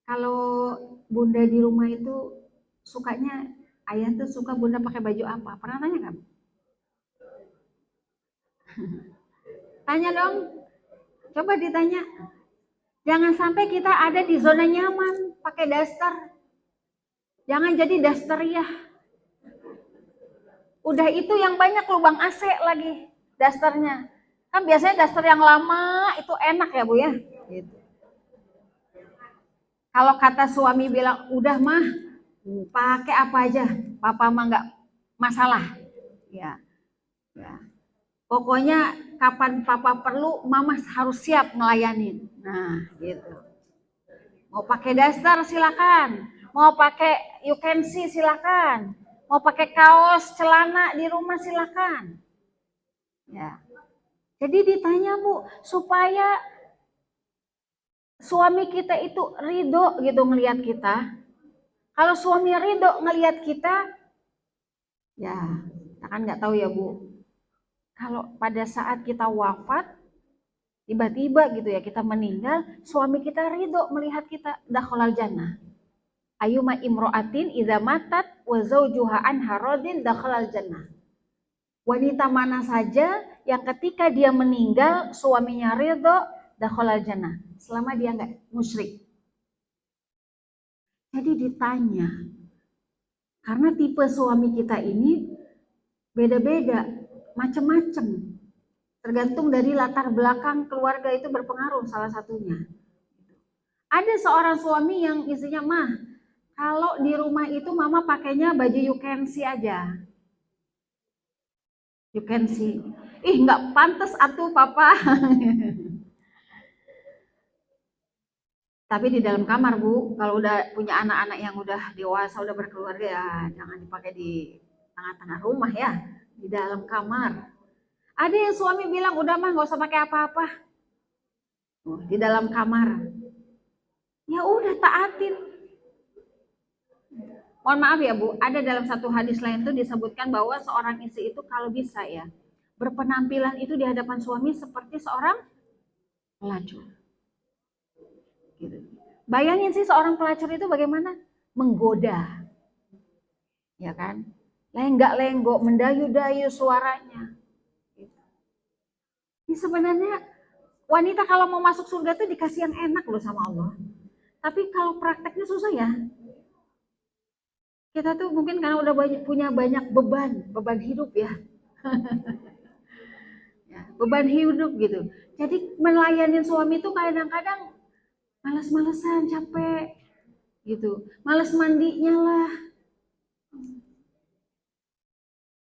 kalau bunda di rumah itu sukanya, ayah tuh suka bunda pakai baju apa? Pernah tanya nggak Bu? Tanya dong, coba ditanya. Jangan sampai kita ada di zona nyaman, pakai daster. Jangan jadi dasteriah. Udah itu yang banyak lubang AC lagi dasternya. Kan biasanya daster yang lama itu enak ya Bu ya. Gitu. Kalau kata suami bilang, udah mah, pakai apa aja, papa mah nggak masalah. Ya, ya. Pokoknya kapan papa perlu, mama harus siap melayani. Nah, gitu. Mau pakai daster silakan, mau pakai you can see silakan, mau pakai kaos celana di rumah silakan. Ya. Jadi ditanya Bu, supaya suami kita itu ridho gitu ngelihat kita. Kalau suami ridho ngelihat kita, ya kita kan nggak tahu ya Bu. Kalau pada saat kita wafat, tiba-tiba gitu ya kita meninggal, suami kita ridho melihat kita dakhalal jannah. Ayyuma imro'atin idza matat wa zawjuha anha radin dakhalal jannah. Wanita mana saja yang ketika dia meninggal suaminya ridho dakhalal jannah, selama dia nggak musyrik. Jadi ditanya, karena tipe suami kita ini beda-beda, macam-macam. Tergantung dari latar belakang keluarga itu berpengaruh salah satunya. Ada seorang suami yang istrinya, mah kalau di rumah itu mama pakainya baju you can see aja. You can see. Ih nggak pantas atuh papa. Tapi di dalam kamar Bu, kalau udah punya anak-anak yang udah dewasa, udah berkeluarga ya jangan dipakai di tengah-tengah rumah ya, di dalam kamar. Ada yang suami bilang udah mah nggak usah pakai apa-apa. Di dalam kamar. Ya udah taatin. Mohon maaf ya Bu, ada dalam satu hadis lain tuh disebutkan bahwa seorang istri itu kalau bisa ya berpenampilan itu di hadapan suami seperti seorang pelacur. Gitu. Bayangin sih seorang pelacur itu bagaimana menggoda, ya kan? Lenggak-lenggok, mendayu-dayu suaranya. Ini sebenarnya wanita kalau mau masuk surga tuh dikasih yang enak loh sama Allah. Tapi kalau prakteknya susah ya. Kita tuh mungkin karena udah punya banyak beban hidup ya. Ya, beban hidup gitu. Jadi melayani suami itu kadang-kadang malas-malesan, capek gitu. Malas mandinya lah.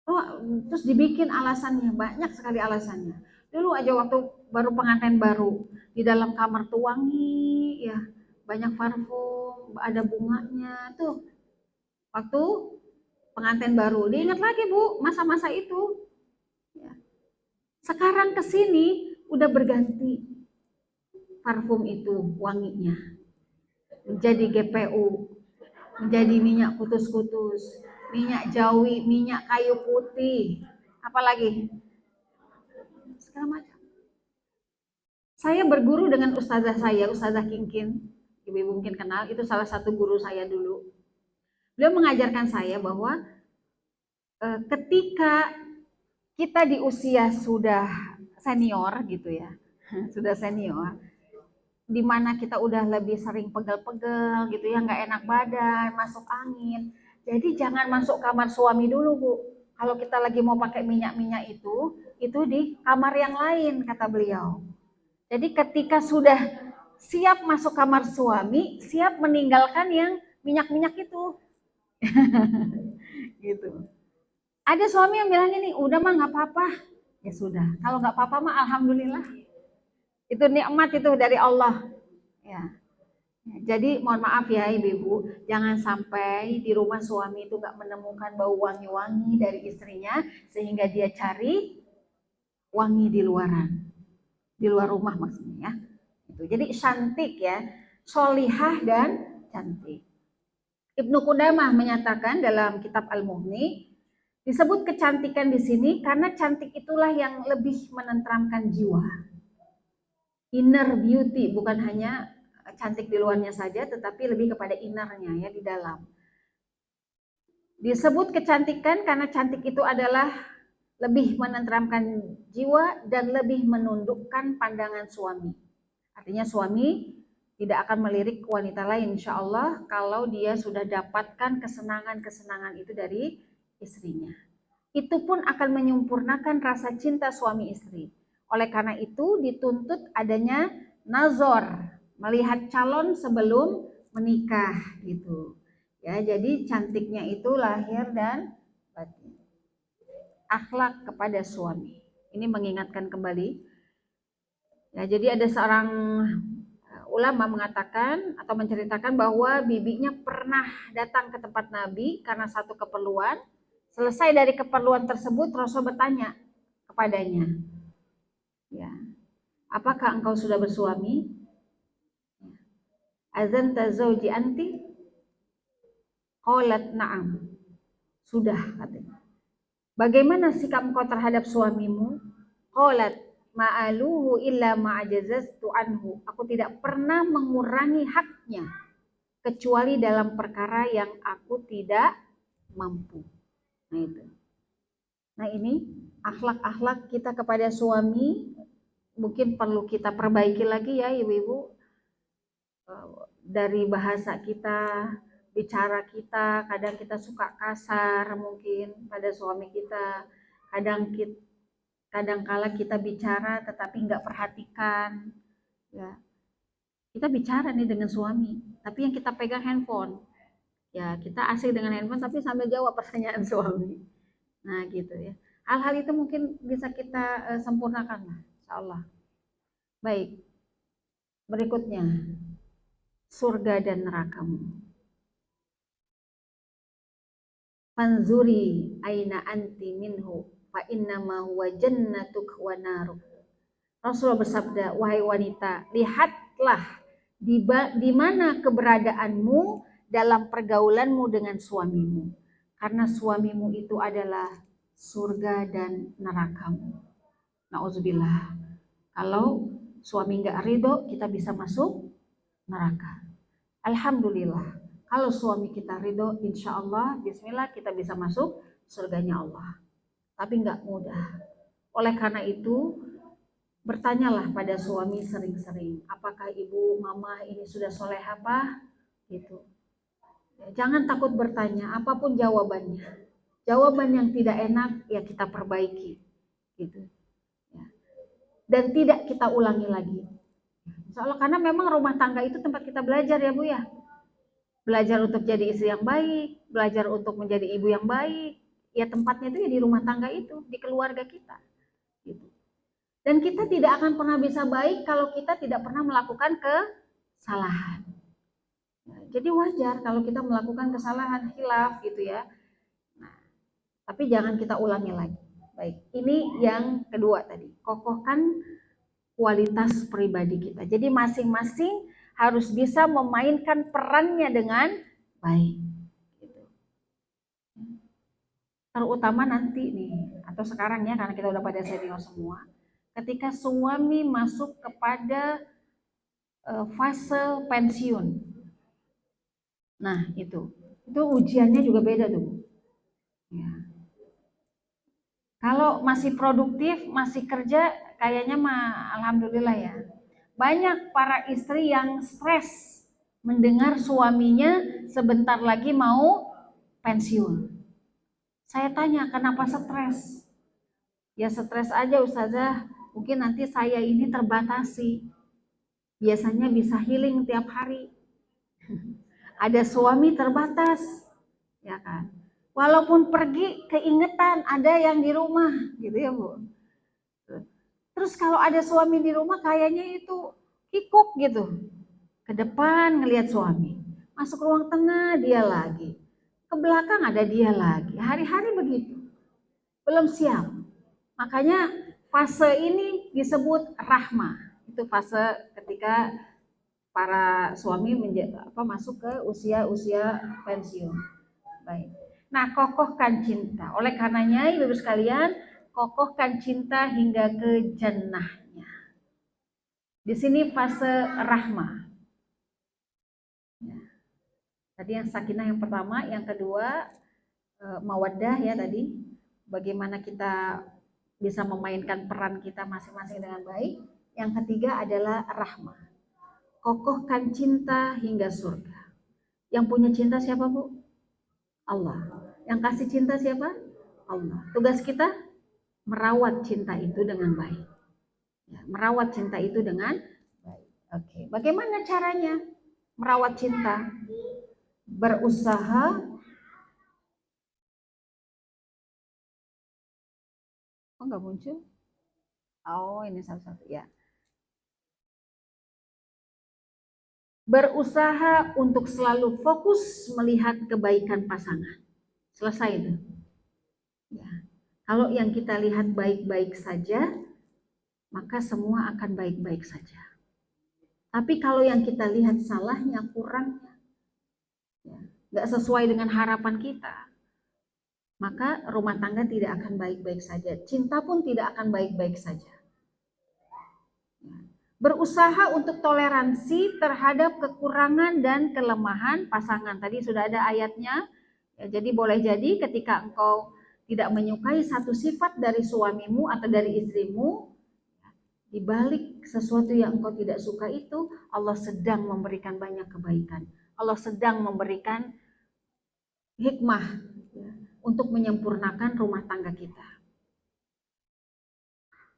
Oh, terus dibikin alasannya, banyak sekali alasannya. Dulu aja waktu baru pengantin baru, di dalam kamar tuh wangi ya, banyak parfum, ada bunganya tuh. Waktu pengantin baru, diingat lagi Bu, masa-masa itu. Ya. Sekarang kesini udah berganti parfum itu wanginya, menjadi GPU, menjadi minyak kutus-kutus, minyak jawi, minyak kayu putih, apalagi segala macam. Saya berguru dengan ustazah saya, Ustazah Kingkin, ibu-ibu mungkin kenal, itu salah satu guru saya dulu. Beliau mengajarkan saya bahwa ketika kita di usia sudah senior gitu ya, sudah senior, di mana kita udah lebih sering pegel-pegel gitu ya, nggak enak badan, masuk angin. Jadi jangan masuk kamar suami dulu Bu. Kalau kita lagi mau pakai minyak-minyak itu di kamar yang lain kata beliau. Jadi ketika sudah siap masuk kamar suami, siap meninggalkan yang minyak-minyak itu. Gitu. Ada suami yang bilang ini, udah mah nggak apa-apa. Ya sudah, kalau nggak apa-apa mah alhamdulillah. Itu nikmat itu dari Allah. Ya. Jadi mohon maaf ya ibu-ibu, jangan sampai di rumah suami itu nggak menemukan bau wangi-wangi dari istrinya sehingga dia cari wangi di luaran, di luar rumah maksudnya ya. Itu. Jadi cantik ya, solihah dan cantik. Ibnu Qudamah menyatakan dalam kitab Al-Mughni, disebut kecantikan di sini karena cantik itulah yang lebih menenteramkan jiwa. Inner beauty, bukan hanya cantik di luarnya saja, tetapi lebih kepada innernya ya, di dalam. Disebut kecantikan karena cantik itu adalah lebih menenteramkan jiwa dan lebih menundukkan pandangan suami. Artinya suami tidak akan melirik wanita lain insya Allah kalau dia sudah dapatkan kesenangan-kesenangan itu dari istrinya. Itu pun akan menyempurnakan rasa cinta suami istri. Oleh karena itu dituntut adanya nazar, melihat calon sebelum menikah gitu. Ya, jadi cantiknya itu lahir dan batin. Akhlak kepada suami. Ini mengingatkan kembali. Ya, jadi ada seorang ulama mengatakan atau menceritakan bahwa bibinya pernah datang ke tempat Nabi karena satu keperluan. Selesai dari keperluan tersebut, Rasul bertanya kepadanya, ya, apakah engkau sudah bersuami? Azanta zauji anti? Qalat na'am. Sudah, katanya. Bagaimana sikap engkau terhadap suamimu? Qalat ma'aluhu illa ma'ajazaztu anhu. Aku tidak pernah mengurangi haknya kecuali dalam perkara yang aku tidak mampu. Nah itu. Nah ini akhlak-akhlak kita kepada suami mungkin perlu kita perbaiki lagi ya ibu-ibu. Dari bahasa kita, bicara kita, kadang kita suka kasar mungkin pada suami kita. Kadang kala kita bicara tetapi nggak perhatikan. Ya, kita bicara nih dengan suami, tapi yang kita pegang handphone. Ya, kita asik dengan handphone tapi sambil jawab pertanyaan suami. Nah, gitu ya. Hal-hal itu mungkin bisa kita sempurnakan lah, insya Allah. Baik, berikutnya surga dan nerakamu. Fanzuri aina anti minhu fa innama huwa jannatuk wa naruk. Rasulullah bersabda, wahai wanita, lihatlah di mana keberadaanmu dalam pergaulanmu dengan suamimu. Karena suamimu itu adalah surga dan nerakamu. Nauzubillah. Kalau suami nggak ridho, kita bisa masuk neraka. Alhamdulillah. Kalau suami kita ridho, insya Allah, bismillah kita bisa masuk surganya Allah. Tapi nggak mudah. Oleh karena itu, bertanyalah pada suami sering-sering, apakah ibu, mama ini sudah soleh apa? Gitu. Jangan takut bertanya, apapun jawabannya. Jawaban yang tidak enak, ya kita perbaiki. Gitu. Dan tidak kita ulangi lagi. Soalnya karena memang rumah tangga itu tempat kita belajar ya Bu ya. Belajar untuk jadi istri yang baik, belajar untuk menjadi ibu yang baik. Ya tempatnya itu ya di rumah tangga itu, di keluarga kita. Gitu. Dan kita tidak akan pernah bisa baik kalau kita tidak pernah melakukan kesalahan. Jadi wajar kalau kita melakukan kesalahan, khilaf gitu ya. Nah, tapi jangan kita ulangi lagi. Baik, ini yang kedua tadi, kokohkan kualitas pribadi kita. Jadi masing-masing harus bisa memainkan perannya dengan baik. Terutama nanti nih, atau sekarang ya karena kita udah pada senior semua, ketika suami masuk kepada fase pensiun. Nah itu ujiannya juga beda tuh. Ya. Kalau masih produktif, masih kerja, kayaknya mah alhamdulillah ya. Banyak para istri yang stres mendengar suaminya sebentar lagi mau pensiun. Saya tanya, kenapa stres? Ya stres aja Ustazah, mungkin nanti saya ini terbatasi. Biasanya bisa healing tiap hari. Ada suami terbatas, ya kan? Walaupun pergi keingetan ada yang di rumah, gitu ya Bu. Terus kalau ada suami di rumah kayaknya itu kikuk gitu. Ke depan ngelihat suami, masuk ruang tengah dia lagi, ke belakang ada dia lagi. Hari-hari begitu, belum siap. Makanya fase ini disebut rahmah. Itu fase ketika para suami masuk ke usia pensiun. Baik. Nah, kokohkan cinta. Oleh karenanya, ibu-ibu sekalian, kokohkan cinta hingga ke jannahnya. Di sini fase rahmah. Ya. Tadi yang sakinah yang pertama, yang kedua mawaddah ya tadi. Bagaimana kita bisa memainkan peran kita masing-masing dengan baik. Yang ketiga adalah rahmah. Kokohkan cinta hingga surga. Yang punya cinta siapa Bu? Allah. Yang kasih cinta siapa? Allah. Tugas kita merawat cinta itu dengan baik. Ya, merawat cinta itu dengan baik. Oke. Bagaimana caranya? merawat cinta, berusaha. Oh, nggak muncul? Oh, ini satu-satu ya. Berusaha untuk selalu fokus melihat kebaikan pasangan. Selesai itu. Ya. Kalau yang kita lihat baik-baik saja, maka semua akan baik-baik saja. Tapi kalau yang kita lihat salahnya, kurangnya, ya, nggak sesuai dengan harapan kita, maka rumah tangga tidak akan baik-baik saja. Cinta pun tidak akan baik-baik saja. Berusaha untuk toleransi terhadap kekurangan dan kelemahan pasangan. Tadi sudah ada ayatnya. Ya, jadi boleh jadi ketika engkau tidak menyukai satu sifat dari suamimu atau dari istrimu, di balik sesuatu yang engkau tidak suka itu, Allah sedang memberikan banyak kebaikan. Allah sedang memberikan hikmah, ya, untuk menyempurnakan rumah tangga kita.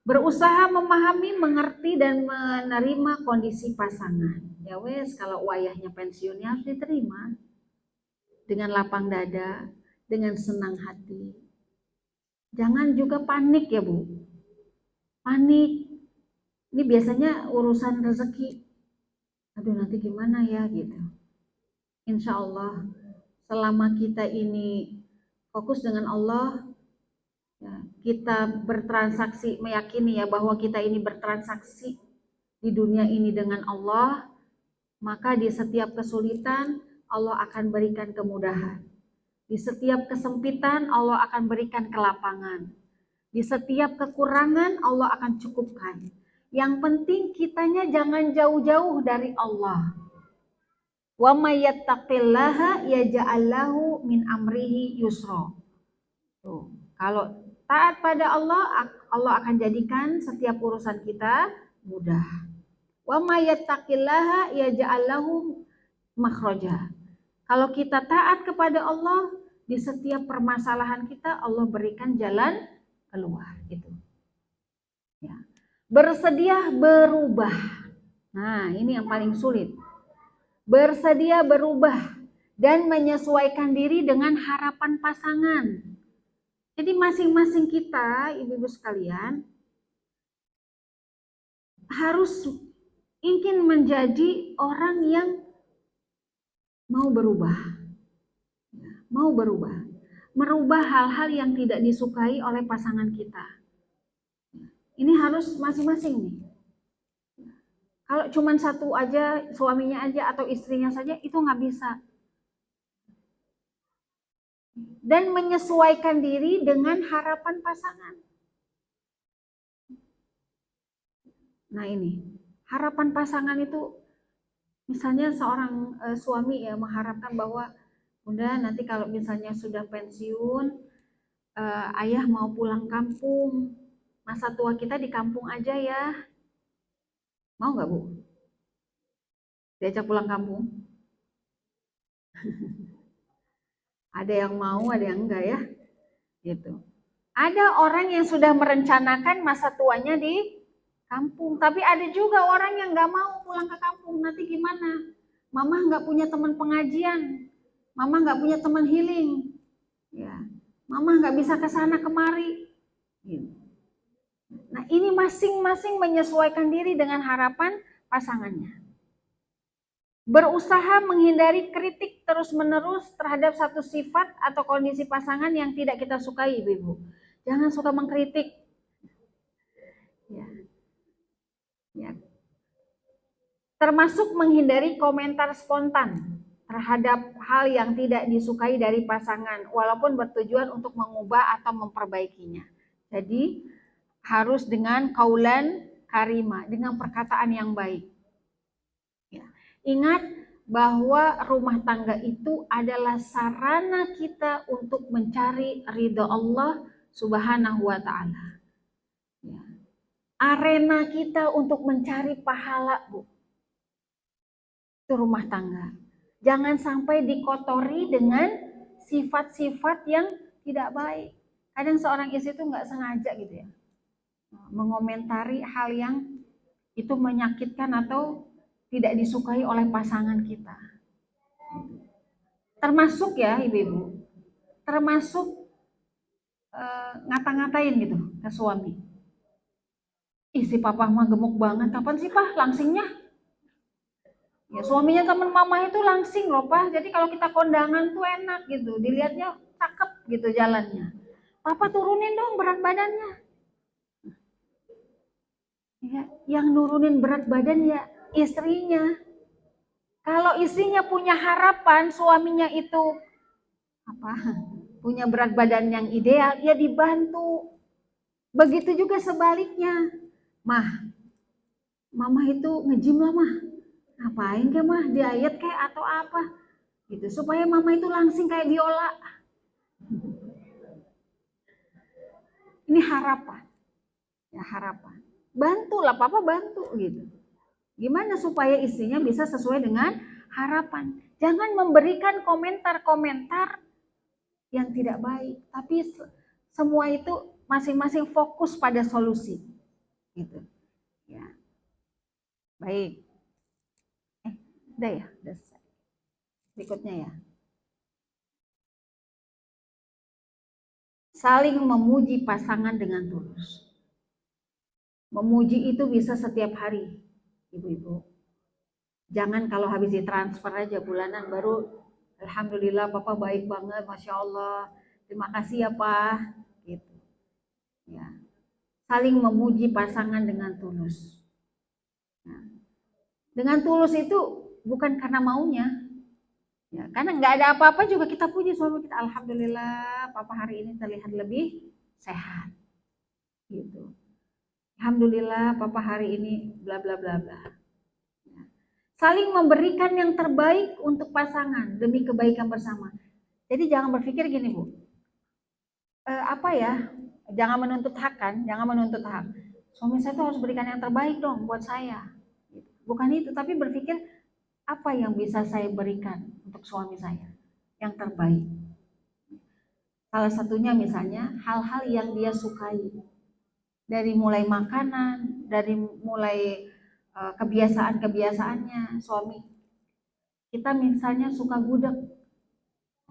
Berusaha memahami, mengerti, dan menerima kondisi pasangan. Ya wes, kalau wayahnya pensiunnya harus diterima. Dengan lapang dada, dengan senang hati. Jangan juga panik ya Bu. Panik. Ini biasanya urusan rezeki. Aduh nanti gimana ya gitu. Insya Allah, selama kita ini fokus dengan Allah, ya, kita bertransaksi, meyakini ya bahwa kita ini bertransaksi di dunia ini dengan Allah, maka di setiap kesulitan Allah akan berikan kemudahan. Di setiap kesempitan Allah akan berikan kelapangan. Di setiap kekurangan Allah akan cukupkan. Yang penting kitanya jangan jauh-jauh dari Allah. Wa may yattaqillaha yaj'al lahu min amrihi yusra. Tuh, kalau taat pada Allah, Allah akan jadikan setiap urusan kita mudah. Wa may yattaqillaha yaj'al lahu makhraja. Kalau kita taat kepada Allah, di setiap permasalahan kita Allah berikan jalan keluar gitu. Ya. Bersedia berubah. Nah, ini yang paling sulit. Bersedia berubah dan menyesuaikan diri dengan harapan pasangan. Jadi masing-masing kita, ibu-ibu sekalian, harus ingin menjadi orang yang mau berubah. Mau berubah. Merubah hal-hal yang tidak disukai oleh pasangan kita. Ini harus masing-masing nih. Kalau cuma satu aja, suaminya aja atau istrinya saja, itu nggak bisa. Dan menyesuaikan diri dengan harapan pasangan. Nah ini, harapan pasangan itu, misalnya seorang suami ya mengharapkan bahwa, Bunda nanti kalau misalnya sudah pensiun, ayah mau pulang kampung, masa tua kita di kampung aja ya. Mau nggak Bu? Diajak pulang kampung? Ada yang mau, ada yang enggak ya. Gitu. Ada orang yang sudah merencanakan masa tuanya di kampung, tapi ada juga orang yang nggak mau pulang ke kampung. Nanti gimana? Mama nggak punya teman pengajian, mama nggak punya teman healing, ya, mama nggak bisa ke sana kemari. Gitu. Nah ini masing-masing menyesuaikan diri dengan harapan pasangannya. Berusaha menghindari kritik terus-menerus terhadap satu sifat atau kondisi pasangan yang tidak kita sukai, Ibu. Jangan suka mengkritik. Ya. Ya. Termasuk menghindari komentar spontan terhadap hal yang tidak disukai dari pasangan, walaupun bertujuan untuk mengubah atau memperbaikinya. Jadi harus dengan kaulan karimah, dengan perkataan yang baik. Ya. Ingat bahwa rumah tangga itu adalah sarana kita untuk mencari ridha Allah Subhanahu wa Ta'ala. Ya. Arena kita untuk mencari pahala, Bu. Itu rumah tangga. Jangan sampai dikotori dengan sifat-sifat yang tidak baik. Kadang seorang istri itu nggak sengaja gitu ya, mengomentari hal yang itu menyakitkan atau tidak disukai oleh pasangan kita. Termasuk ya ibu-ibu, termasuk ngata-ngatain gitu ke suami. Ih si papa mah gemuk banget, kapan sih pak langsingnya? Ya suaminya teman mama itu langsing loh pak, jadi kalau kita kondangan tuh enak gitu, dilihatnya cakep gitu jalannya. Papa turunin dong berat badannya. Ya, yang nurunin berat badan ya istrinya. Kalau istrinya punya harapan suaminya itu punya berat badan yang ideal, ya dibantu. Begitu juga sebaliknya. Mah, mama itu nge-gym lah mah. Ngapain ke mah, diet kayak atau apa? Gitu, supaya mama itu langsing kayak biola. Ini harapan. Ya harapan. Bantulah papa bantu gitu. Gimana supaya istrinya bisa sesuai dengan harapan. Jangan memberikan komentar-komentar yang tidak baik, tapi semua itu masing-masing fokus pada solusi. Gitu. Ya. Baik. Udah ya, udah selesai. Berikutnya ya. Saling memuji pasangan dengan tulus. Memuji itu bisa setiap hari, ibu-ibu. Jangan kalau habis ditransfer aja bulanan baru, alhamdulillah papa baik banget, masya Allah, terima kasih ya pak. Gitu. Ya. Saling memuji pasangan dengan tulus. Nah, dengan tulus itu bukan karena maunya, ya, karena nggak ada apa-apa juga kita puji suami kita, alhamdulillah papa hari ini terlihat lebih sehat. Gitu. Alhamdulillah papa hari ini bla bla bla bla. Saling memberikan yang terbaik untuk pasangan demi kebaikan bersama. Jadi jangan berpikir gini bu, jangan menuntut hak kan, jangan menuntut hak. Suami saya tuh harus berikan yang terbaik dong buat saya. Bukan itu, tapi berpikir apa yang bisa saya berikan untuk suami saya yang terbaik. Salah satunya misalnya hal-hal yang dia sukai. Dari mulai makanan, dari mulai kebiasaan-kebiasaannya suami. Kita misalnya suka gudeg,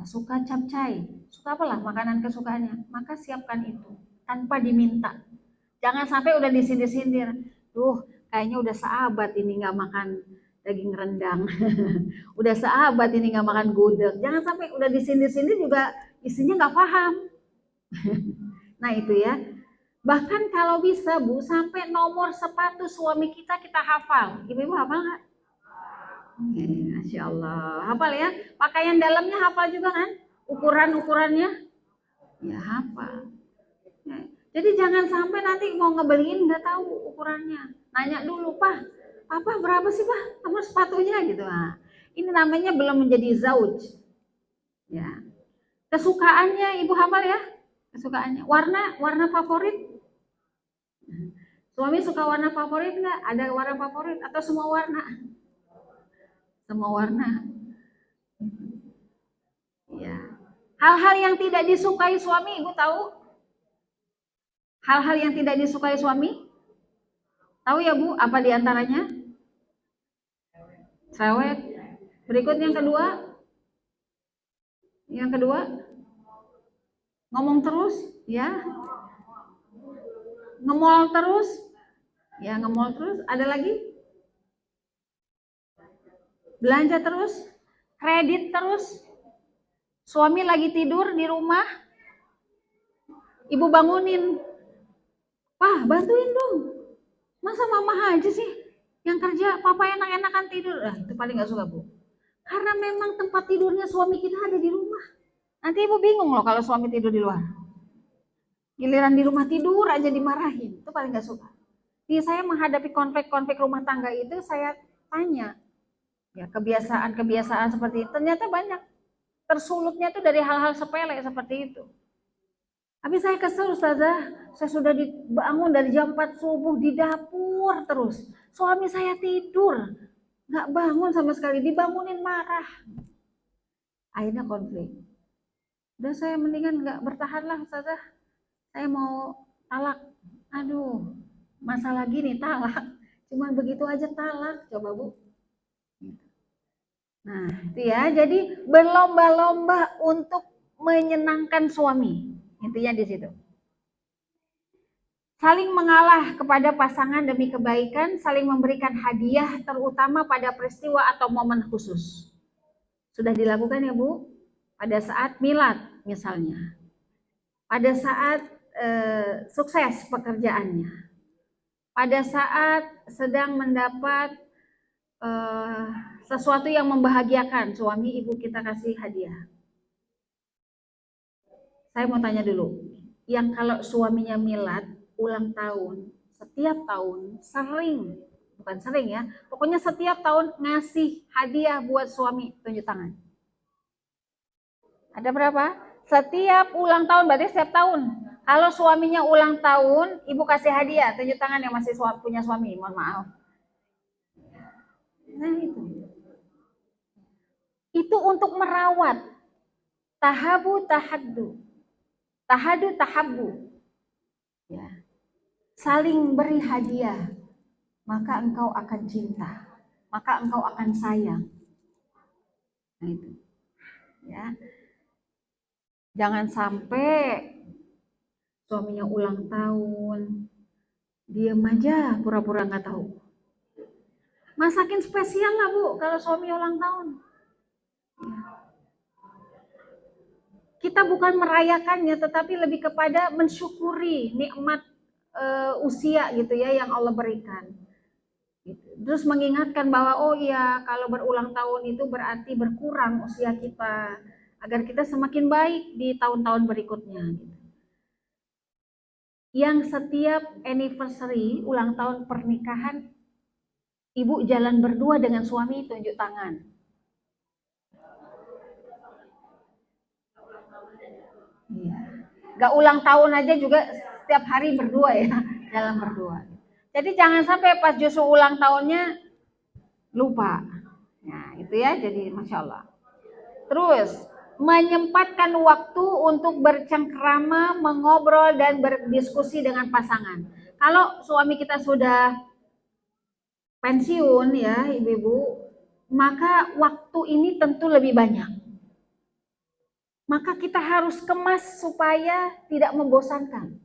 suka capcay, suka apalah makanan kesukaannya, maka siapkan itu tanpa diminta. Jangan sampai udah disindir-sindir, kayaknya udah seabad ini nggak makan daging rendang, udah seabad ini nggak makan gudeg. Jangan sampai udah disindir-sindir juga istrinya nggak paham. Nah itu ya. Bahkan kalau bisa bu, sampai nomor sepatu suami kita hafal. Ibu-ibu hafal nggak? Masya Allah, hafal ya. Pakaian dalamnya hafal juga kan? Ukuran-ukurannya, ya hafal. Ya. Jadi jangan sampai nanti mau ngebeliin nggak tahu ukurannya. Nanya dulu, Pak, Papa berapa sih Pak nomor sepatunya gitu. Nah, ini namanya belum menjadi zauj. Ya. Kesukaannya ibu hafal ya? Kesukaannya. Warna favorit. Suami suka warna favorit nggak? Ada warna favorit atau semua warna? Semua warna. Ya. Hal-hal yang tidak disukai suami, ibu tahu? Hal-hal yang tidak disukai suami? Tahu ya bu, apa diantaranya? Cerewet. Berikut yang kedua. Yang kedua, ngomong terus, ya. Ngemol terus. Ya, ngemol terus. Ada lagi? Belanja terus. Kredit terus. Suami lagi tidur di rumah. Ibu bangunin. Pak, bantuin dong. Masa mama aja sih yang kerja, papa enak-enakan tidur. Itu paling gak suka bu. Karena memang tempat tidurnya suami kita ada di rumah. Nanti ibu bingung loh kalau suami tidur di luar. Giliran di rumah tidur aja dimarahin. Itu paling gak suka. Jadi saya menghadapi konflik-konflik rumah tangga itu, saya tanya. Ya, kebiasaan-kebiasaan seperti itu. Ternyata banyak. Tersulutnya itu dari hal-hal sepele seperti itu. Tapi saya kesel Ustazah, saya sudah dibangun dari jam 4 subuh di dapur terus. Suami saya tidur, nggak bangun sama sekali, dibangunin marah. Akhirnya konflik. Udah saya mendingan nggak bertahan lah Ustazah, saya mau talak. Aduh, masalah gini talak, cuma begitu aja talak, coba bu. Nah, itu ya. Jadi berlomba-lomba untuk menyenangkan suami. Intinya di situ. Saling mengalah kepada pasangan demi kebaikan, saling memberikan hadiah terutama pada peristiwa atau momen khusus. Sudah dilakukan ya Bu? Pada saat milad misalnya. Pada saat sukses pekerjaannya. Pada saat sedang mendapat sesuatu yang membahagiakan, suami ibu kita kasih hadiah. Saya mau tanya dulu, yang kalau suaminya milad, ulang tahun, setiap tahun, bukan sering ya, pokoknya setiap tahun ngasih hadiah buat suami, tunjuk tangan. Ada berapa? Setiap ulang tahun, berarti setiap tahun. Kalau suaminya ulang tahun, ibu kasih hadiah, tunjuk tangan yang masih punya suami, mohon maaf. Nah itu untuk merawat. Tahabu tahaddu. Tahadu tahabu. Ya. Saling beri hadiah, maka engkau akan cinta, maka engkau akan sayang. Nah itu. Ya. Jangan sampai suaminya ulang tahun, diam aja pura-pura nggak tahu. Masakin spesial lah Bu kalau suami ulang tahun. Ya. Kita bukan merayakannya, tetapi lebih kepada mensyukuri nikmat usia gitu ya yang Allah berikan. Terus mengingatkan bahwa oh iya kalau berulang tahun itu berarti berkurang usia kita agar kita semakin baik di tahun-tahun berikutnya. Yang setiap anniversary ulang tahun pernikahan ibu jalan berdua dengan suami tunjuk tangan. Iya. Gak ulang tahun aja juga setiap hari berdua ya, jalan berdua. Jadi jangan sampai pas justru ulang tahunnya lupa. Nah itu ya, jadi Masya Allah. Terus menyempatkan waktu untuk bercengkrama, mengobrol dan berdiskusi dengan pasangan. Kalau suami kita sudah pensiun ya ibu-ibu, maka waktu ini tentu lebih banyak. Maka kita harus kemas supaya tidak membosankan.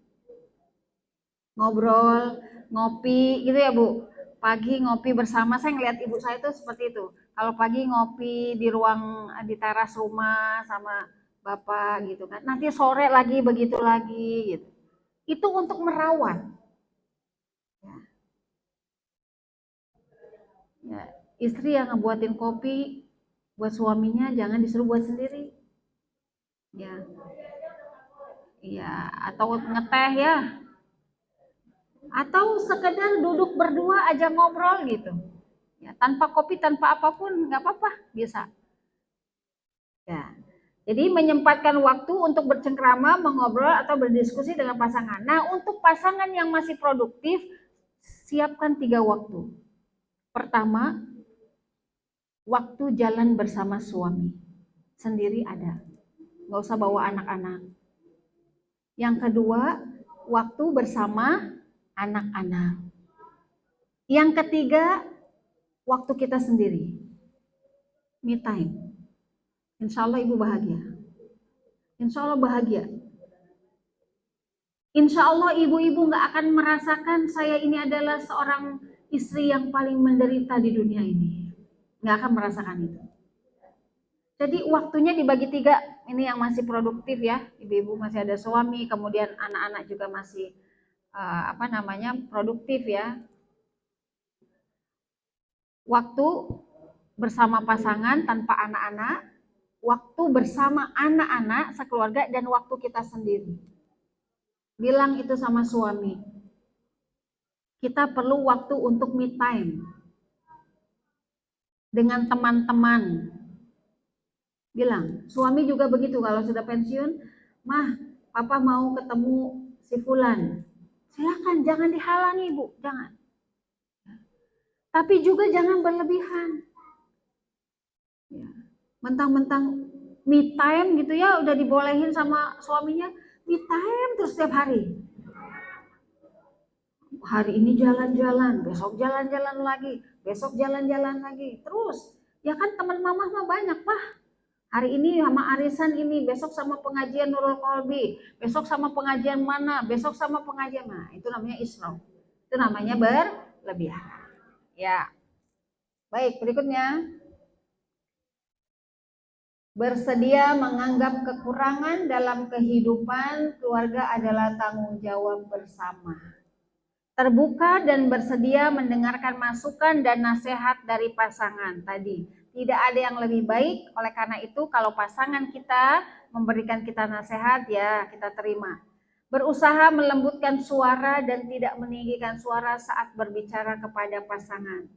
Ngobrol, ngopi gitu ya Bu. Pagi ngopi bersama, saya ngeliat ibu saya itu seperti itu. Kalau pagi ngopi di ruang, di teras rumah sama bapak gitu kan. Nanti sore lagi begitu lagi gitu. Itu untuk merawat. Ya. Ya. Istri yang ngebuatin kopi buat suaminya jangan disuruh buat sendiri. Ya. Iya, atau ngeteh ya. Atau sekedar duduk berdua aja ngobrol gitu. Ya, tanpa kopi, tanpa apapun nggak apa-apa, bisa. Ya. Jadi menyempatkan waktu untuk bercengkrama, mengobrol atau berdiskusi dengan pasangan. Nah, untuk pasangan yang masih produktif, siapkan 3 waktu. Pertama, waktu jalan bersama suami. Sendiri ada. Nggak usah bawa anak-anak. Yang kedua, waktu bersama anak-anak. Yang ketiga, waktu kita sendiri. Me time. Insya Allah ibu bahagia. Insya Allah bahagia. Insya Allah ibu-ibu gak akan merasakan saya ini adalah seorang istri yang paling menderita di dunia ini. Gak akan merasakan itu. Jadi waktunya dibagi 3. Ini yang masih produktif ya. Ibu-ibu masih ada suami, kemudian anak-anak juga masih produktif ya. Waktu bersama pasangan tanpa anak-anak, waktu bersama anak-anak sekeluarga, dan waktu kita sendiri. Bilang itu sama suami. Kita perlu waktu untuk me time dengan teman-teman. Bilang, suami juga begitu kalau sudah pensiun, mah, papa mau ketemu si fulan. Silakan, jangan dihalangi Bu, jangan. Tapi juga jangan berlebihan. Ya. Mentang-mentang me time gitu ya, udah dibolehin sama suaminya, me time terus setiap hari. Hari ini jalan-jalan, besok jalan-jalan lagi, besok jalan-jalan lagi, terus Ya kan teman mama mah banyak, Pak. Hari ini sama arisan ini, besok sama pengajian Nurul Kolbi, besok sama pengajian mana, besok sama pengajian mana. Itu namanya israf. Itu namanya berlebihan. Ya. Baik, berikutnya. Bersedia menganggap kekurangan dalam kehidupan keluarga adalah tanggung jawab bersama. Terbuka dan bersedia mendengarkan masukan dan nasihat dari pasangan tadi. Tidak ada yang lebih baik, oleh karena itu kalau pasangan kita memberikan kita nasihat, ya kita terima. Berusaha melembutkan suara dan tidak meninggikan suara saat berbicara kepada pasangan.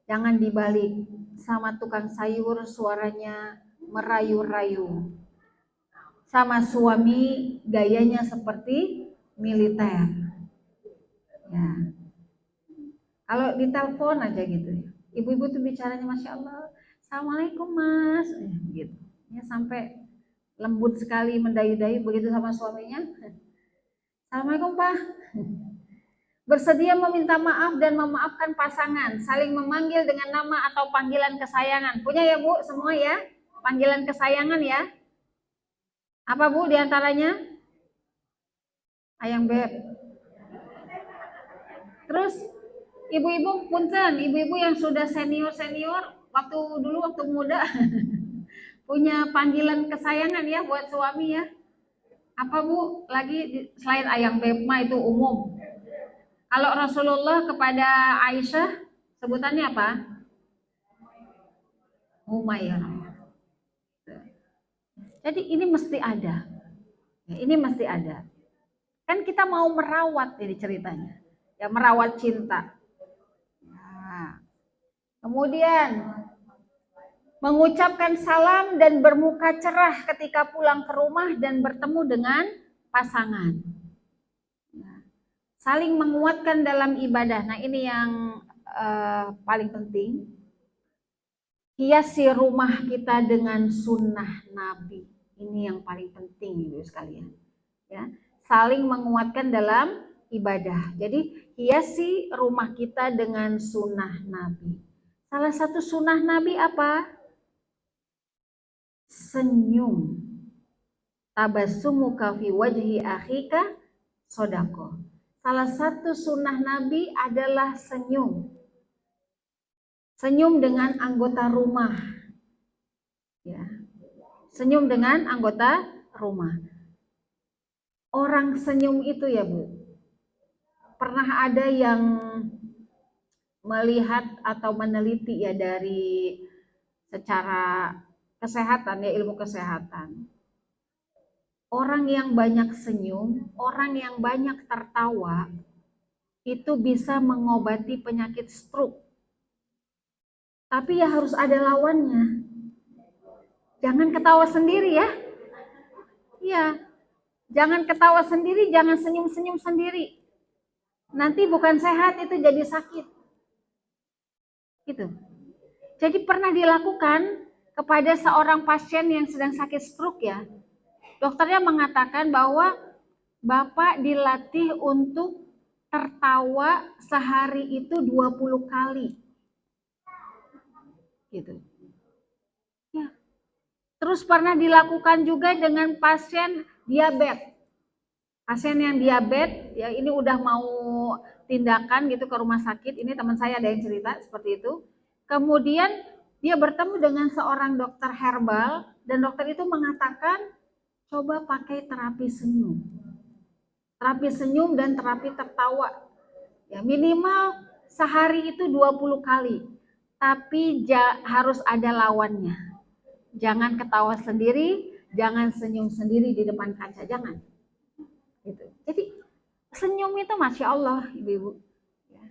Jangan dibalik, sama tukang sayur suaranya merayu-rayu. Sama suami gayanya seperti militer. Ya. Kalau ditelepon aja gitu ya. Ibu-ibu tuh bicaranya Masya Allah, Assalamualaikum Mas, gitu. Ya sampai lembut sekali mendayu-dayu begitu sama suaminya. Assalamualaikum Pak. Bersedia meminta maaf dan memaafkan pasangan, saling memanggil dengan nama atau panggilan kesayangan. Punya ya Bu semua ya? Panggilan kesayangan ya? Apa Bu diantaranya? Ayang Beb. Terus ibu-ibu punten, ibu-ibu yang sudah senior-senior, waktu muda punya panggilan kesayangan ya buat suami ya. Apa Bu? Lagi selain Ayang Beb mah itu umum. Kalau Rasulullah kepada Aisyah sebutannya apa? Umayyah. Jadi ini mesti ada. Ya, ini mesti ada. Kan kita mau merawat ini ceritanya. Ya merawat cinta. Nah, kemudian mengucapkan salam dan bermuka cerah ketika pulang ke rumah dan bertemu dengan pasangan. Nah, saling menguatkan dalam ibadah. Nah ini yang paling penting. Hiasi rumah kita dengan sunnah Nabi. Ini yang paling penting ibu sekalian. Ya, saling menguatkan dalam ibadah. Jadi hiasi rumah kita dengan sunnah Nabi. Salah satu sunnah Nabi apa? Senyum. Tabassumuka fi wajhi akhika sodako. Salah satu sunnah Nabi adalah senyum. Senyum dengan anggota rumah. Ya. Senyum dengan anggota rumah. Orang senyum itu ya Bu, pernah ada yang melihat atau meneliti ya dari secara kesehatan ya, ilmu kesehatan. Orang yang banyak senyum, orang yang banyak tertawa itu bisa mengobati penyakit stroke. Tapi ya harus ada lawannya. Jangan ketawa sendiri ya. Iya. Jangan ketawa sendiri, jangan senyum-senyum sendiri. Nanti bukan sehat, itu jadi sakit. Gitu. Jadi pernah dilakukan kepada seorang pasien yang sedang sakit stroke ya. Dokternya mengatakan bahwa Bapak dilatih untuk tertawa sehari itu 20 kali. Gitu. Ya. Terus pernah dilakukan juga dengan pasien diabetes. Pasien yang diabetes, ya ini udah mau tindakan gitu ke rumah sakit. Ini teman saya ada yang cerita seperti itu. Kemudian dia bertemu dengan seorang dokter herbal dan dokter itu mengatakan coba pakai terapi senyum. Terapi senyum dan terapi tertawa. Ya, minimal sehari itu 20 kali. Tapi harus ada lawannya. Jangan ketawa sendiri, jangan senyum sendiri di depan kaca, jangan. Gitu. Jadi senyum itu Masya Allah ibu-ibu. Ya.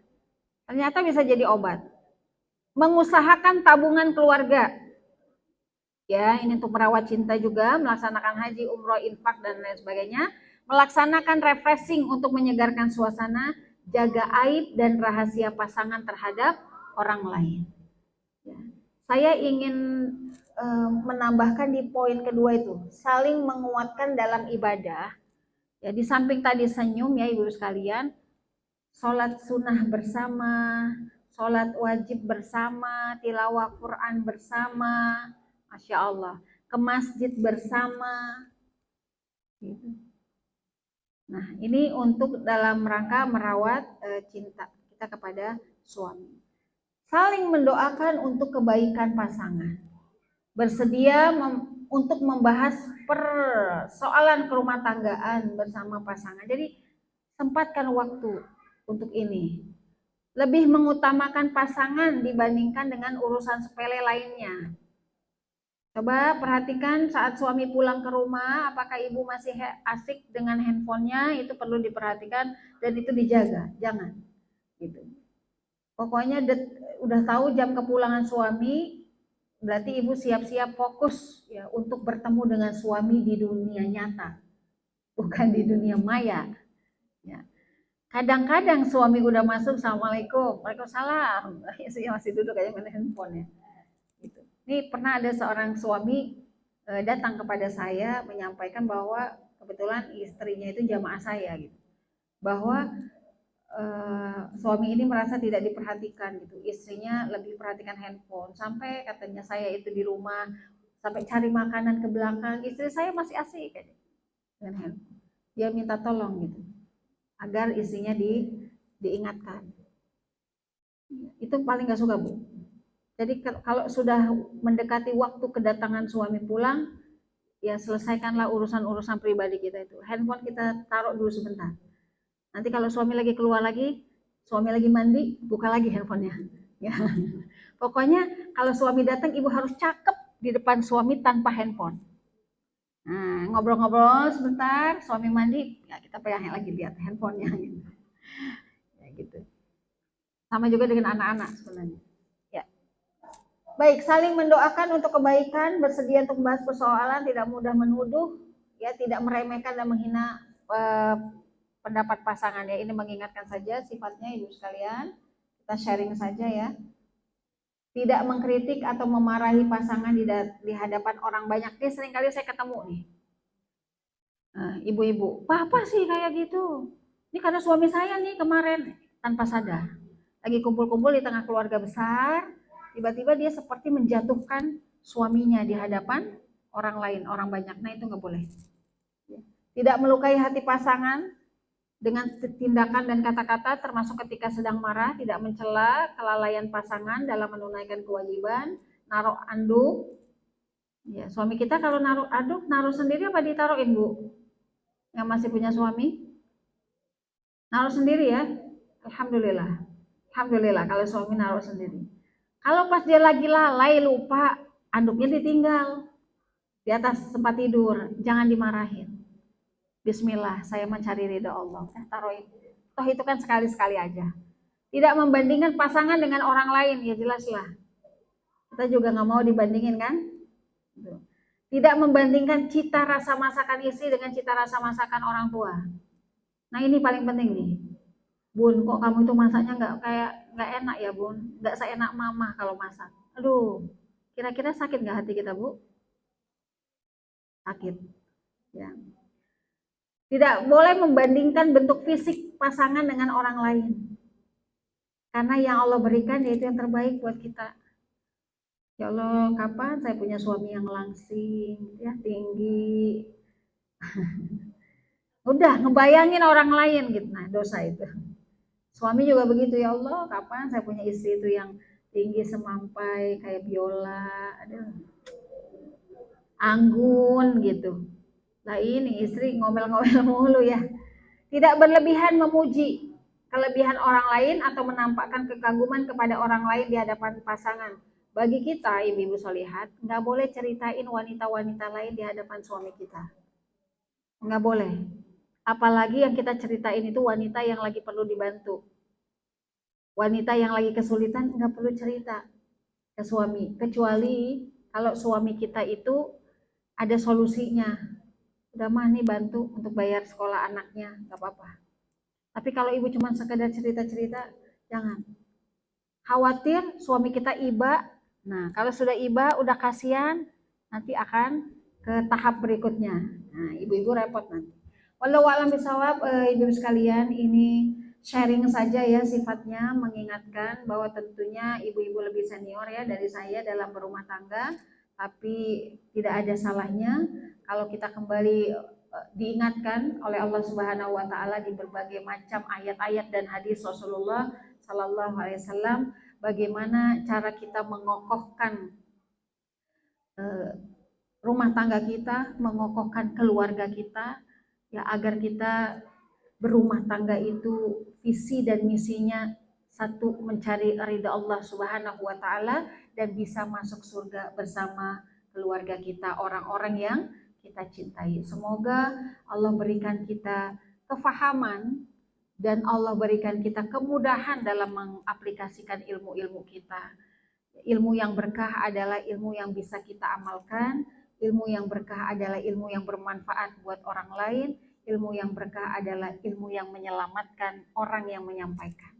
Ternyata bisa jadi obat. Mengusahakan tabungan keluarga. Ya, ini untuk merawat cinta juga, melaksanakan haji, umroh, infak, dan lain sebagainya. Melaksanakan refreshing untuk menyegarkan suasana, jaga aib dan rahasia pasangan terhadap orang lain. Ya. Saya ingin menambahkan di poin kedua itu, saling menguatkan dalam ibadah. Ya, di samping tadi senyum ya ibu sekalian, sholat sunnah bersama, sholat wajib bersama, tilawah Quran bersama, Masya Allah, ke masjid bersama. Gitu. Nah, ini untuk dalam rangka merawat cinta kita kepada suami. Saling mendoakan untuk kebaikan pasangan. Bersedia untuk membahas persoalan kerumah tanggaan bersama pasangan. Jadi, sempatkan waktu untuk ini. Lebih mengutamakan pasangan dibandingkan dengan urusan sepele lainnya. Coba perhatikan saat suami pulang ke rumah, apakah ibu masih asik dengan handphonenya, itu perlu diperhatikan dan itu dijaga, jangan. Gitu. Pokoknya udah tahu jam kepulangan suami, berarti ibu siap-siap fokus ya untuk bertemu dengan suami di dunia nyata, bukan di dunia maya. Ya. Kadang-kadang suami udah masuk, assalamualaikum, waalaikumsalam, istrinya masih duduk aja main handphone ya. Gitu. Ini pernah ada seorang suami datang kepada saya menyampaikan bahwa kebetulan istrinya itu jamaah saya gitu, bahwa suami ini merasa tidak diperhatikan gitu, istrinya lebih perhatikan handphone, sampai katanya saya itu di rumah sampai cari makanan ke belakang, istri saya masih asik aja dengan handphone. Dia minta tolong gitu agar istrinya diingatkan. Itu paling gak suka, Bu. Jadi kalau sudah mendekati waktu kedatangan suami pulang, ya selesaikanlah urusan-urusan pribadi kita itu. Handphone kita taruh dulu sebentar. Nanti kalau suami lagi keluar lagi, suami lagi mandi, buka lagi handphonenya. Ya. Pokoknya kalau suami datang, ibu harus cakep di depan suami tanpa handphone. Nah, ngobrol-ngobrol sebentar, suami mandi, ya kita pengen lagi lihat handphonenya. Gitu. Ya gitu. Sama juga dengan anak-anak sebenarnya. Ya. Baik, saling mendoakan untuk kebaikan, bersedia untuk membahas persoalan, tidak mudah menuduh, ya tidak meremehkan dan menghina pendapat pasangan ya. Ini mengingatkan saja sifatnya ibu sekalian. Kita sharing saja ya. Tidak mengkritik atau memarahi pasangan di hadapan orang banyak. Ini seringkali saya ketemu nih. Ibu-ibu, apa sih kayak gitu? Ini karena suami saya nih kemarin tanpa sadar. Lagi kumpul-kumpul di tengah keluarga besar, tiba-tiba dia seperti menjatuhkan suaminya di hadapan orang lain, orang banyak. Nah itu nggak boleh. Tidak melukai hati pasangan dengan tindakan dan kata-kata, termasuk ketika sedang marah, tidak mencela kelalaian pasangan dalam menunaikan kewajiban, naruh anduk. Ya, suami kita kalau naruh anduk, naruh sendiri apa ditaruhin, Bu? Yang masih punya suami? Naruh sendiri ya. Alhamdulillah. Alhamdulillah kalau suami naruh sendiri. Kalau pas dia lagi lalai lupa, anduknya ditinggal di atas tempat tidur, jangan dimarahin. Bismillah, saya mencari ridha Allah. Taruhin. Toh itu kan sekali-sekali aja. Tidak membandingkan pasangan dengan orang lain, ya jelaslah. Kita juga nggak mau dibandingin kan? Tidak membandingkan cita rasa masakan istri dengan cita rasa masakan orang tua. Nah ini paling penting nih. Bun, kok kamu itu masaknya nggak enak ya Bun? Nggak seenak mama kalau masak. Aduh, kira-kira sakit nggak hati kita Bu? Sakit. Ya. Tidak boleh membandingkan bentuk fisik pasangan dengan orang lain. Karena yang Allah berikan yaitu yang terbaik buat kita. Ya Allah, kapan saya punya suami yang langsing, ya tinggi. Udah ngebayangin orang lain gitu. Nah, dosa itu. Suami juga begitu, ya Allah, kapan saya punya istri itu yang tinggi semampai kayak biola, aduh. Anggun gitu. Nah, ini istri ngomel-ngomel mulu ya. Tidak berlebihan memuji kelebihan orang lain atau menampakkan kekaguman kepada orang lain di hadapan pasangan. Bagi kita, ibu-ibu solihat, nggak boleh ceritain wanita-wanita lain di hadapan suami kita. Nggak boleh. Apalagi yang kita ceritain itu wanita yang lagi perlu dibantu. Wanita yang lagi kesulitan nggak perlu cerita ke suami. Kecuali kalau suami kita itu ada solusinya. Udah mah nih bantu untuk bayar sekolah anaknya, nggak apa-apa. Tapi kalau ibu cuma sekedar cerita-cerita, jangan. Khawatir suami kita iba. Nah, kalau sudah iba, udah kasihan, nanti akan ke tahap berikutnya. Nah, ibu-ibu repot nanti. Wallahu a'lam bishawab, ibu sekalian, ini sharing saja ya sifatnya, mengingatkan bahwa tentunya ibu-ibu lebih senior ya dari saya dalam berumah tangga, tapi tidak ada salahnya kalau kita kembali diingatkan oleh Allah Subhanahu wa taala di berbagai macam ayat-ayat dan hadis Rasulullah Sallallahu alaihi wasallam bagaimana cara kita mengokohkan rumah tangga kita, mengokohkan keluarga kita ya agar kita berumah tangga itu visi dan misinya satu mencari ridha Allah Subhanahu wa taala dan bisa masuk surga bersama keluarga kita, orang-orang yang kita cintai. Semoga Allah berikan kita kefahaman dan Allah berikan kita kemudahan dalam mengaplikasikan ilmu-ilmu kita. Ilmu yang berkah adalah ilmu yang bisa kita amalkan, ilmu yang berkah adalah ilmu yang bermanfaat buat orang lain, ilmu yang berkah adalah ilmu yang menyelamatkan orang yang menyampaikan.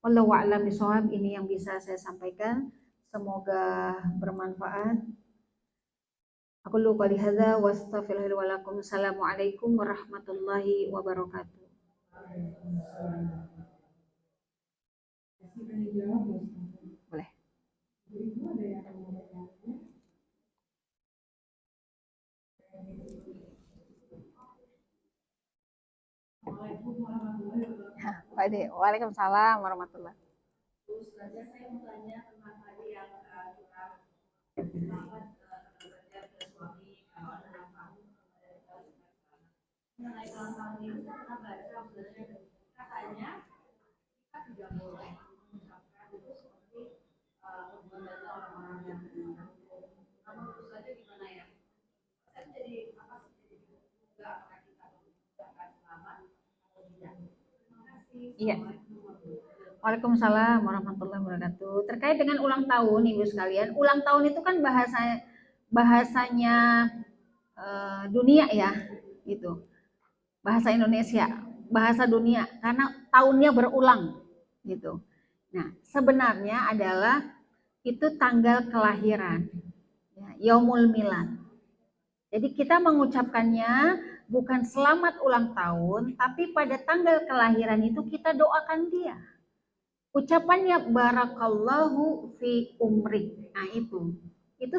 Wallahu a'lam bishawab, ini yang bisa saya sampaikan. Semoga bermanfaat. Aku lupa lihada wa astaghfirullah wa lakum. Assalamualaikum warahmatullahi wabarakatuh. Boleh. Pak Ade, waalaikumsalam warahmatullahi. Terus saja saya mau tanya tentang tadi yang bekerja ke suami kalau ada yang tahu mengenai ulang tahun itu saya pernah baca sebenarnya katanya kita tidak boleh mengucapkan itu seperti membanggakan orang-orang yang namun terus saja gimana ya saya jadi apa sih juga apakah kita mengucapkan selamat atau tidak. Terima kasih. Iya. Waalaikumsalam warahmatullahi wabarakatuh. Terkait dengan ulang tahun, ibu sekalian, ulang tahun itu kan bahasanya dunia ya, gitu. Bahasa Indonesia, bahasa dunia, karena tahunnya berulang, gitu. Nah, sebenarnya adalah itu tanggal kelahiran, ya, Yaumul Milad. Jadi kita mengucapkannya bukan selamat ulang tahun, tapi pada tanggal kelahiran itu kita doakan dia. Ucapannya barakallahu fi umrik. Nah itu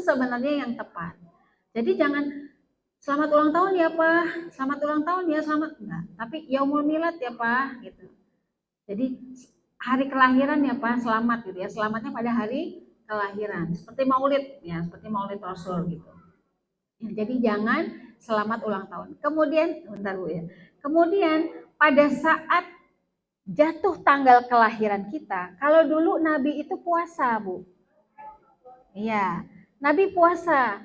sebenarnya yang tepat. Jadi jangan selamat ulang tahun ya Pak, selamat ulang tahun ya, selamat enggak, tapi yaumul milad ya Pak gitu. Jadi hari kelahiran ya Pak, selamat gitu ya. Selamatnya pada hari kelahiran. Seperti maulid ya, seperti maulid Rasul gitu. Ya, jadi jangan selamat ulang tahun. Kemudian bentar Bu ya. Kemudian pada saat jatuh tanggal kelahiran kita, kalau dulu Nabi itu puasa, Bu. Iya, Nabi puasa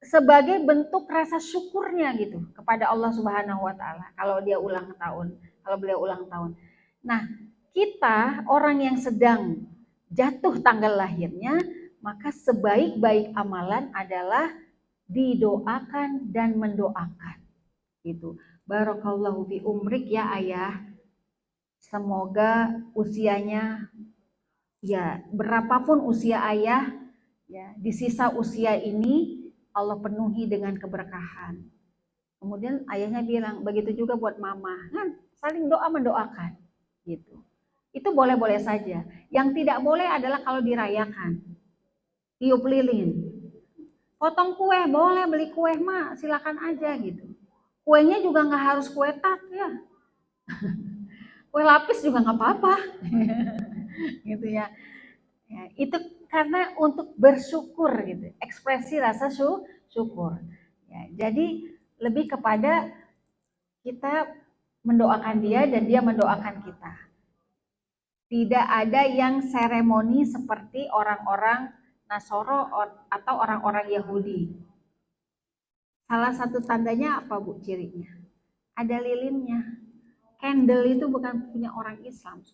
sebagai bentuk rasa syukurnya gitu kepada Allah Subhanahu wa taala kalau dia ulang tahun, kalau beliau ulang tahun. Nah, kita orang yang sedang jatuh tanggal lahirnya, maka sebaik-baik amalan adalah didoakan dan mendoakan. Gitu. Barakallahu fi umrik ya ayah. Semoga usianya ya berapapun usia ayah ya di sisa usia ini Allah penuhi dengan keberkahan. Kemudian ayahnya bilang begitu juga buat mama kan saling doa mendoakan gitu. Itu boleh-boleh saja. Yang tidak boleh adalah kalau dirayakan. Tiup lilin. Potong kue boleh, beli kue mak silakan aja gitu. Kuenya juga nggak harus kue tart ya. Kue lapis juga nggak apa-apa. Gitu ya. Ya, itu karena untuk bersyukur gitu, ekspresi rasa syukur. Ya, jadi lebih kepada kita mendoakan dia dan dia mendoakan kita. Tidak ada yang seremoni seperti orang-orang Nasoro atau orang-orang Yahudi. Salah satu tandanya apa Bu cirinya? Ada lilinnya. Candle itu bukan punya orang Islam.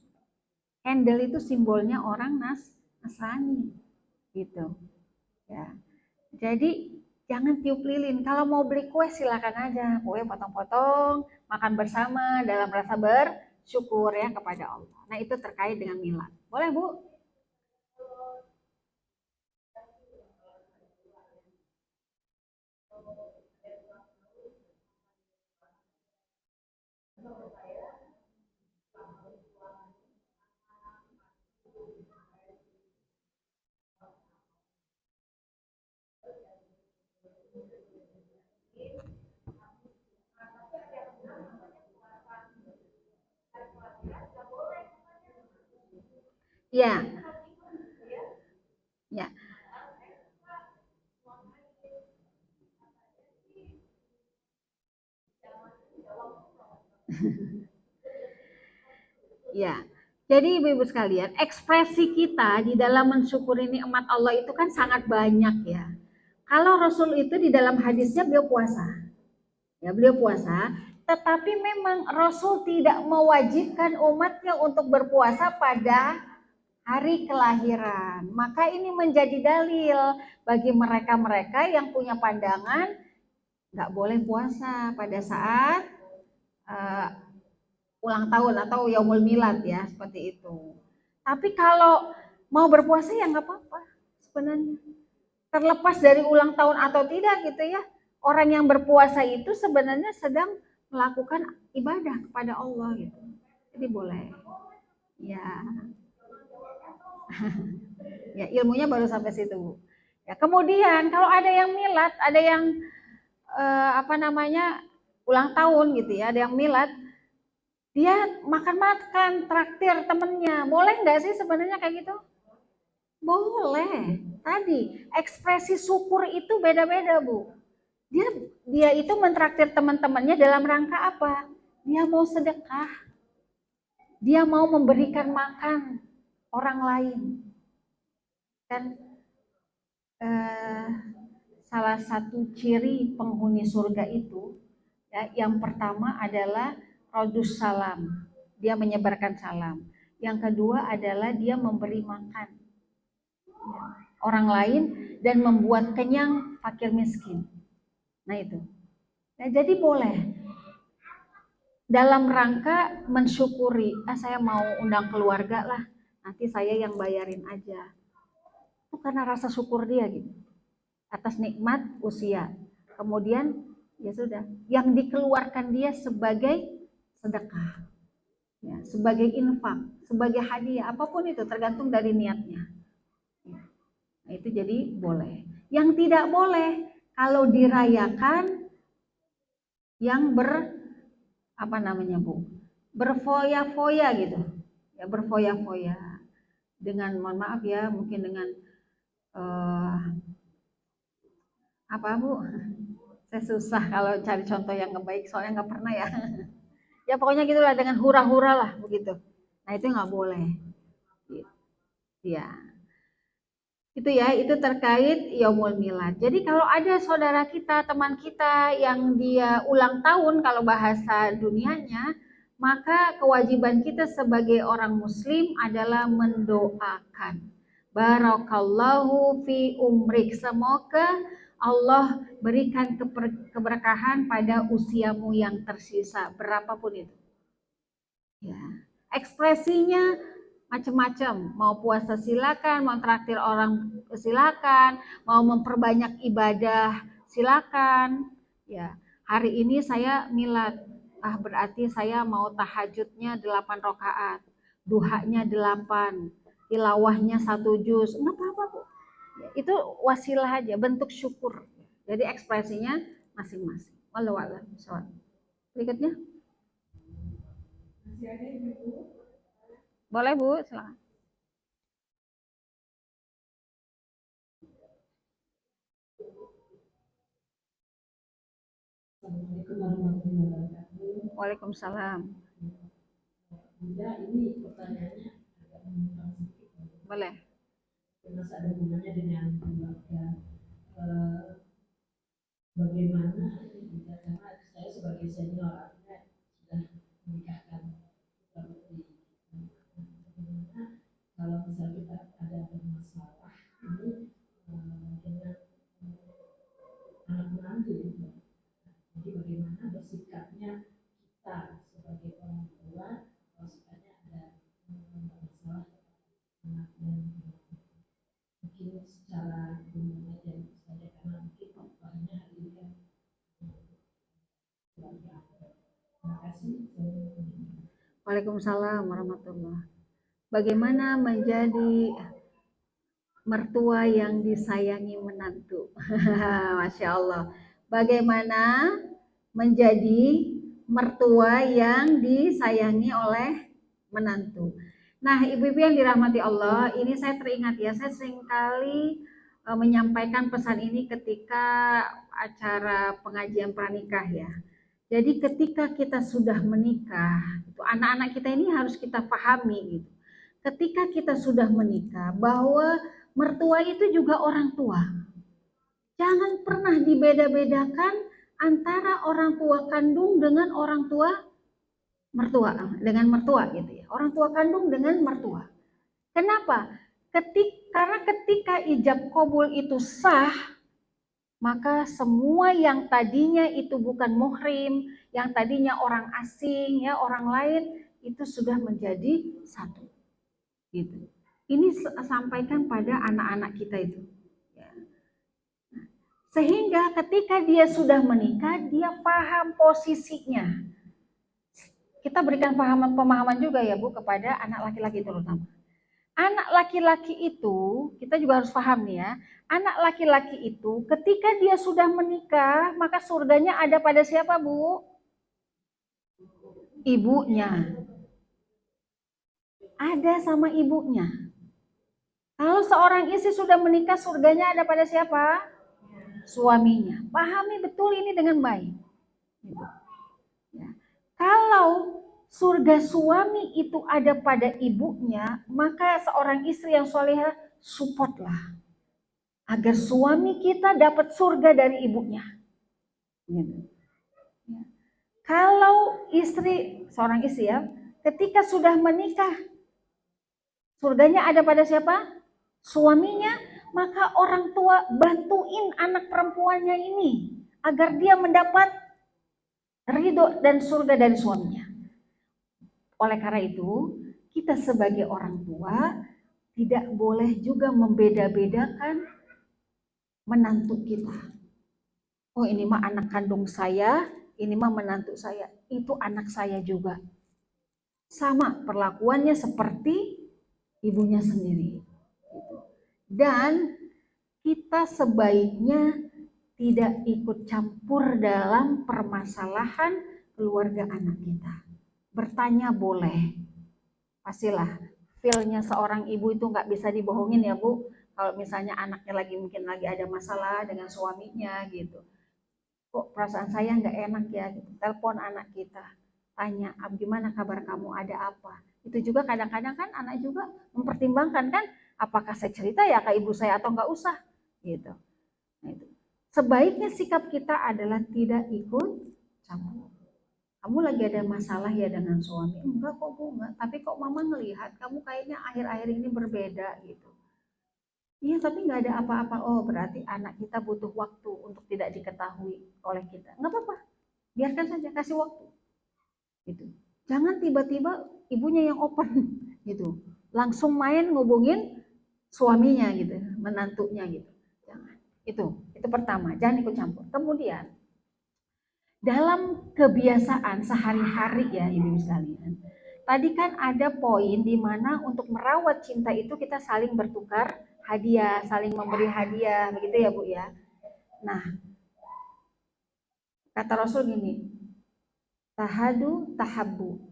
Candle itu simbolnya orang Nasrani gitu ya. Jadi jangan tiup lilin. Kalau mau beli kue silakan aja, kue potong-potong, makan bersama dalam rasa bersyukur ya kepada Allah. Nah itu terkait dengan milad. Boleh Bu? Ya, ya. Ya. Jadi Ibu-ibu sekalian, ekspresi kita di dalam mensyukuri nikmat Allah itu kan sangat banyak ya. Kalau Rasul itu di dalam hadisnya beliau puasa. Ya, beliau puasa, tetapi memang Rasul tidak mewajibkan umatnya untuk berpuasa pada hari kelahiran. Maka ini menjadi dalil bagi mereka-mereka yang punya pandangan nggak boleh puasa pada saat uh, ulang tahun atau yaumul milad ya, seperti itu. Tapi kalau mau berpuasa ya nggak apa-apa sebenarnya. Terlepas dari ulang tahun atau tidak gitu ya. Orang yang berpuasa itu sebenarnya sedang melakukan ibadah kepada Allah gitu. Jadi boleh. Ya. Ya, ilmunya baru sampai situ. Ya, kemudian kalau ada yang milad, ada yang apa namanya? Ulang tahun gitu ya, ada yang milad, dia makan-makan, traktir temennya. Boleh nggak sih sebenarnya kayak gitu? Boleh. Tadi ekspresi syukur itu beda-beda, Bu. Dia dia itu mentraktir teman-temannya dalam rangka apa? Dia mau sedekah. Dia mau memberikan makan orang lain. Dan eh, salah satu ciri penghuni surga itu ya, yang pertama adalah rodus salam. Dia menyebarkan salam. Yang kedua adalah dia memberi makan orang lain dan membuat kenyang fakir miskin. Nah itu. Nah, jadi boleh dalam rangka mensyukuri, saya mau undang keluarga lah, nanti saya yang bayarin aja. Itu karena rasa syukur dia gitu atas nikmat usia. Kemudian ya sudah, yang dikeluarkan dia sebagai sedekah, ya, sebagai infak, sebagai hadiah, apapun itu tergantung dari niatnya. Nah, itu jadi boleh. Yang tidak boleh kalau dirayakan yang apa namanya Bu, berfoya-foya gitu ya, berfoya-foya dengan, mohon maaf ya, mungkin dengan apa Bu, saya susah kalau cari contoh yang baik soalnya nggak pernah ya. Ya pokoknya gitulah, dengan hura-hura lah begitu. Nah itu nggak boleh ya. Itu ya, itu terkait Yaumul Milad. Jadi kalau ada saudara kita, teman kita yang dia ulang tahun kalau bahasa dunianya, maka kewajiban kita sebagai orang muslim adalah mendoakan. Barakallahu fi umrik. Semoga Allah berikan keberkahan pada usiamu yang tersisa, berapapun itu. Ya. Ekspresinya macam-macam, mau puasa silakan, mau traktir orang silakan, mau memperbanyak ibadah silakan. Ya, hari ini saya milad, berarti saya mau tahajudnya 8 rakaat, duhanya 8, tilawahnya 1 juz, enggak apa-apa Bu. Itu wasilah aja, bentuk syukur. Jadi ekspresinya masing-masing. Wallahu a'lam. Berikutnya. Boleh Bu, silakan. Assalamualaikum warahmatullahi wabarakatuh. Waalaikumsalam. Bunda, ini pertanyaannya agak menyimpang sedikit. Boleh. Karena ada hubungannya dengan keluarga. Bagaimana Bunda, karena saya sebagai senior artinya sudah menikahkan seperti bagaimana kalau misalnya kita ada bermasalah ini dengan anak menantu ya. Jadi bagaimana bersikapnya kita sebagai orang tua kalau sikapnya ada masalah anak dan mungkin secara umum aja saja karena mungkin faktornya hari ini kan keluarga. Terima kasih. Waalaikumsalam warahmatullahi. Bagaimana menjadi mertua yang disayangi menantu? Masya Allah. Bagaimana menjadi mertua yang disayangi oleh menantu? Nah, ibu-ibu yang dirahmati Allah, ini saya teringat ya, saya seringkali menyampaikan pesan ini ketika acara pengajian pranikah ya. Jadi ketika kita sudah menikah, itu anak-anak kita ini harus kita pahami gitu. Ketika kita sudah menikah, bahwa mertua itu juga orang tua. Jangan pernah dibeda-bedakan antara orang tua kandung dengan orang tua mertua gitu ya. Orang tua kandung dengan mertua. Kenapa? Karena ketika ijab kabul itu sah, maka semua yang tadinya itu bukan muhrim, yang tadinya orang asing, ya orang lain, itu sudah menjadi satu. Gitu. Ini sampaikan pada anak-anak kita itu. Ya. Sehingga ketika dia sudah menikah, dia paham posisinya. Kita berikan pemahaman juga ya Bu kepada anak laki-laki terutama. Anak laki-laki itu, kita juga harus paham nih ya, anak laki-laki itu ketika dia sudah menikah, maka surganya ada pada siapa Bu? Ibunya. Ada sama ibunya. Kalau seorang istri sudah menikah, surganya ada pada siapa? Suaminya. Pahami betul ini dengan baik. Ya. Kalau surga suami itu ada pada ibunya, maka seorang istri yang solehah supportlah agar suami kita dapat surga dari ibunya. Ya. Kalau seorang istri ya, ketika sudah menikah, surganya ada pada siapa? Suaminya, maka orang tua bantuin anak perempuannya ini agar dia mendapat ridho dan surga dari suaminya. Oleh karena itu, kita sebagai orang tua tidak boleh juga membeda-bedakan menantu kita. Oh ini mah anak kandung saya, ini mah menantu saya, itu anak saya juga. Sama perlakuannya seperti ibunya sendiri. Dan kita sebaiknya tidak ikut campur dalam permasalahan keluarga anak kita. Bertanya boleh, pastilah feel-nya seorang ibu itu nggak bisa dibohongin ya Bu. Kalau misalnya anaknya mungkin lagi ada masalah dengan suaminya gitu, kok perasaan saya nggak enak ya, gitu. Telepon anak kita, tanya gimana kabar kamu, ada apa. Itu juga kadang-kadang kan anak juga mempertimbangkan kan, apakah saya cerita ya ke ibu saya atau nggak usah gitu. Nah, itu. Sebaiknya sikap kita adalah tidak ikut campur. Kamu lagi ada masalah ya dengan suami? Enggak kok Bu, enggak. Tapi kok mama ngelihat kamu kayaknya akhir-akhir ini berbeda gitu. Iya tapi nggak ada apa-apa. Oh berarti anak kita butuh waktu untuk tidak diketahui oleh kita. Nggak apa-apa, biarkan saja, kasih waktu. Gitu. Jangan tiba-tiba ibunya yang open gitu. Langsung main ngubungin suaminya gitu, menantunya gitu. Jangan. Itu pertama, jangan ikut campur. Kemudian dalam kebiasaan sehari-hari ya ibu sekalian. Tadi kan ada poin di mana untuk merawat cinta itu kita saling bertukar hadiah, saling memberi hadiah, begitu ya Bu ya. Nah, kata Rasul gini, tahadu tahabbu.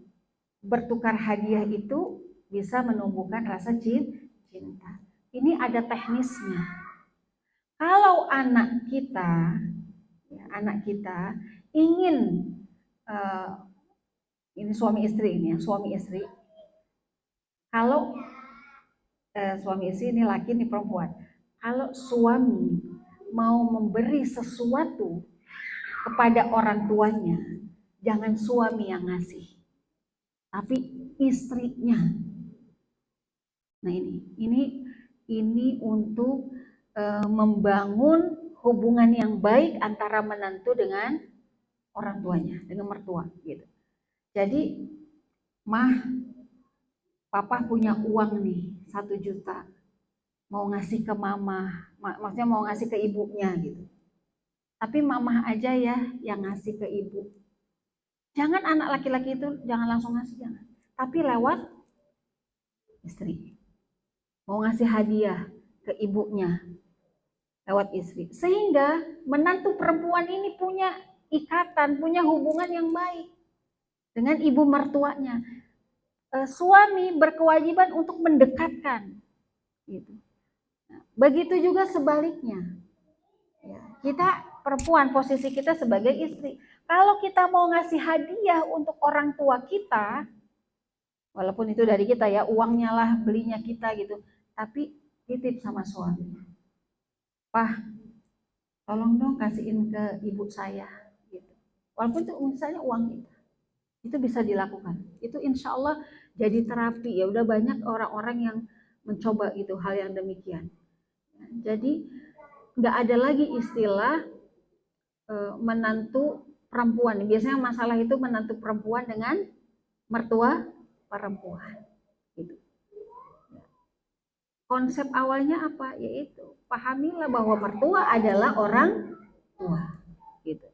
Bertukar hadiah itu bisa menumbuhkan rasa cinta. Ini ada teknisnya. Kalau anak kita ingin ini suami istri ini ya, suami istri. Kalau suami istri ini laki ini perempuan. Kalau suami mau memberi sesuatu kepada orang tuanya, jangan suami yang ngasih, tapi istrinya. Nah ini untuk membangun hubungan yang baik antara menantu dengan orang tuanya, dengan mertua gitu. Jadi, mah, papa punya uang nih 1 juta, mau ngasih ke mama, maksudnya mau ngasih ke ibunya gitu. Tapi mama aja ya yang ngasih ke ibu. Jangan anak laki-laki itu jangan langsung ngasih, jangan. Tapi lewat istri. Mau ngasih hadiah ke ibunya lewat istri. Sehingga menantu perempuan ini punya ikatan, punya hubungan yang baik dengan ibu mertuanya. suami berkewajiban untuk mendekatkan gitu. Nah, begitu juga sebaliknya. Ya, kita perempuan, posisi kita sebagai istri. Kalau kita mau ngasih hadiah untuk orang tua kita, walaupun itu dari kita ya, uangnya lah, belinya kita gitu, tapi titip sama suami. Pah, tolong dong kasihin ke ibu saya gitu. Walaupun itu misalnya uang kita, itu bisa dilakukan. Itu insya Allah jadi terapi ya. Udah banyak orang-orang yang mencoba gitu hal yang demikian. Jadi nggak ada lagi istilah menantu perempuan. Biasanya masalah itu menantu perempuan dengan mertua perempuan. Gitu. Konsep awalnya apa? Yaitu pahamilah bahwa mertua adalah orang tua. Gitu.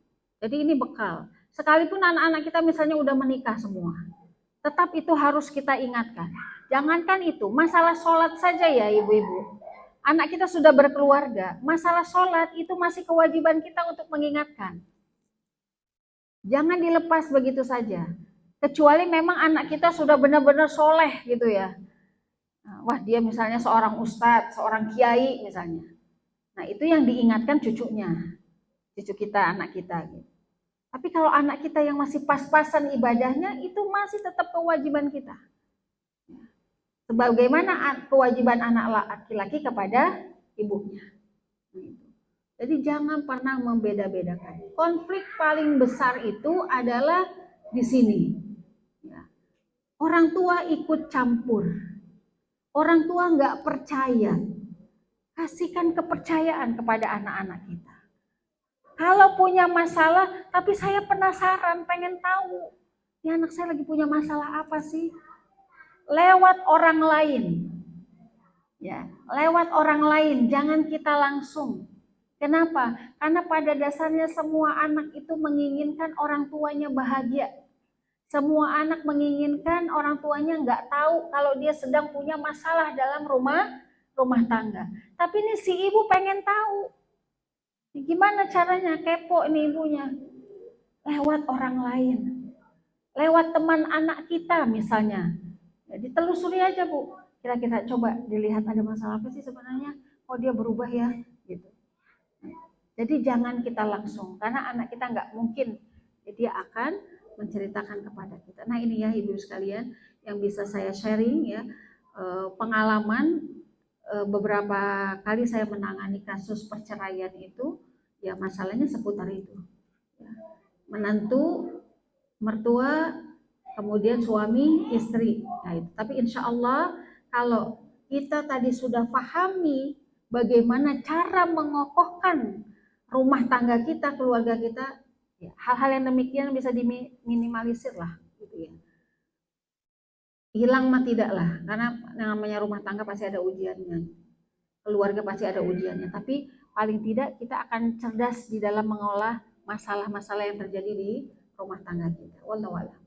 Jadi ini bekal. Sekalipun anak-anak kita misalnya udah menikah semua, tetap itu harus kita ingatkan. Jangankan itu, masalah sholat saja ya ibu-ibu. Anak kita sudah berkeluarga, masalah sholat itu masih kewajiban kita untuk mengingatkan. Jangan dilepas begitu saja. Kecuali memang anak kita sudah benar-benar soleh gitu ya. Wah dia misalnya seorang ustadz, seorang kiai misalnya. Nah itu yang diingatkan cucunya, cucu kita, anak kita. Gitu. Tapi kalau anak kita yang masih pas-pasan ibadahnya, itu masih tetap kewajiban kita. Sebagaimana kewajiban anak laki-laki kepada ibunya. Jadi jangan pernah membeda-bedakan. Konflik paling besar itu adalah di sini. Orang tua ikut campur. Orang tua nggak percaya. Kasihkan kepercayaan kepada anak-anak kita. Kalau punya masalah, tapi saya penasaran, pengen tahu. Ya anak saya lagi punya masalah apa sih? Lewat orang lain. Ya, lewat orang lain, jangan kita langsung. Kenapa? Karena pada dasarnya semua anak itu menginginkan orang tuanya bahagia. Semua anak menginginkan orang tuanya nggak tahu kalau dia sedang punya masalah dalam rumah tangga. Tapi ini si ibu pengen tahu. Gimana caranya? Kepo nih ibunya. Lewat orang lain. Lewat teman anak kita misalnya. Jadi telusuri aja Bu. Kira-kira coba dilihat ada masalah apa sih sebenarnya. Oh dia berubah ya. Gitu. Jadi jangan kita langsung. Karena anak kita nggak mungkin dia akan menceritakan kepada kita. Nah ini ya ibu sekalian yang bisa saya sharing ya. Pengalaman beberapa kali saya menangani kasus perceraian itu. Ya masalahnya seputar itu. Menantu, mertua, kemudian suami, istri. Nah, itu. Tapi insya Allah kalau kita tadi sudah pahami bagaimana cara mengokohkan rumah tangga kita, keluarga kita, ya, hal-hal yang demikian bisa diminimalisir lah, gitu ya. Hilang mah tidak lah, karena namanya rumah tangga pasti ada ujiannya, keluarga pasti ada ujiannya. Tapi paling tidak kita akan cerdas di dalam mengolah masalah-masalah yang terjadi di rumah tangga kita. Wallahu a'lam.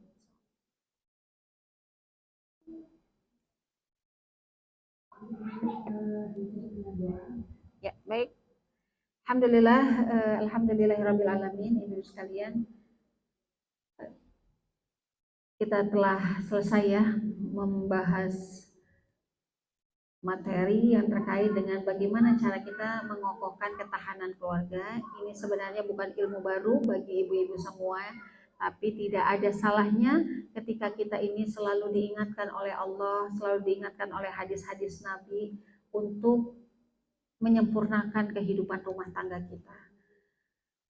Ya, baik. Alhamdulillah, alhamdulillahirabbil alamin, ibu sekalian. Kita telah selesai ya membahas materi yang terkait dengan bagaimana cara kita mengokohkan ketahanan keluarga. Ini sebenarnya bukan ilmu baru bagi ibu-ibu semua, tapi tidak ada salahnya ketika kita ini selalu diingatkan oleh Allah, selalu diingatkan oleh hadis-hadis Nabi untuk menyempurnakan kehidupan rumah tangga kita.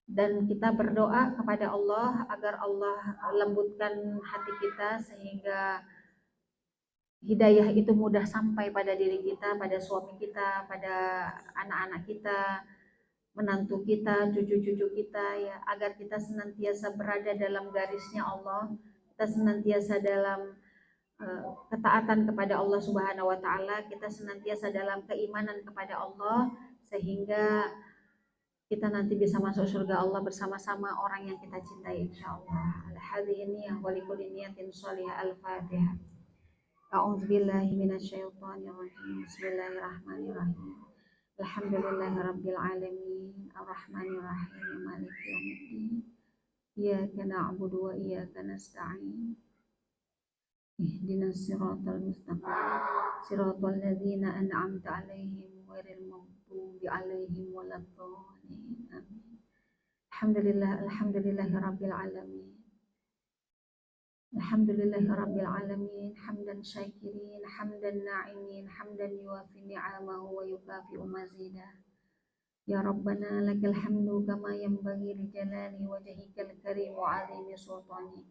Dan kita berdoa kepada Allah agar Allah lembutkan hati kita sehingga hidayah itu mudah sampai pada diri kita, pada suami kita, pada anak-anak kita, menantu kita, cucu-cucu kita ya, agar kita senantiasa berada dalam garisnya Allah, kita senantiasa dalam ketaatan kepada Allah Subhanahu wa taala, kita senantiasa dalam keimanan kepada Allah sehingga kita nanti bisa masuk surga Allah bersama-sama orang yang kita cintai insyaallah. Al-hadiniyah wa likulli niyatin shalihah. Al-Fatihah. A'udzubillahi minasyaitonirrajim. Bismillahirrahmanirrahim. Alhamdulillahirabbil alamin. Arrahmanirrahim. Maliki yaumiddin. Iyyaka na'budu wa iyyaka nasta'in. ihdinas siratal mustaqim siratal ladzina an'amta 'alaihim ghairil maghdubi alaihim waladdallin. Amin. Alhamdulillahirabbil alamin. Alhamdulillahirabbil alamin hamdan syakirin hamdan na'imin hamdan yuwafi ni'amahu wa yukafi'u mazidah. Ya Rabbana lakal hamdu kama yanbaghi li jalali wajhikal karim wa 'azimi sultanik.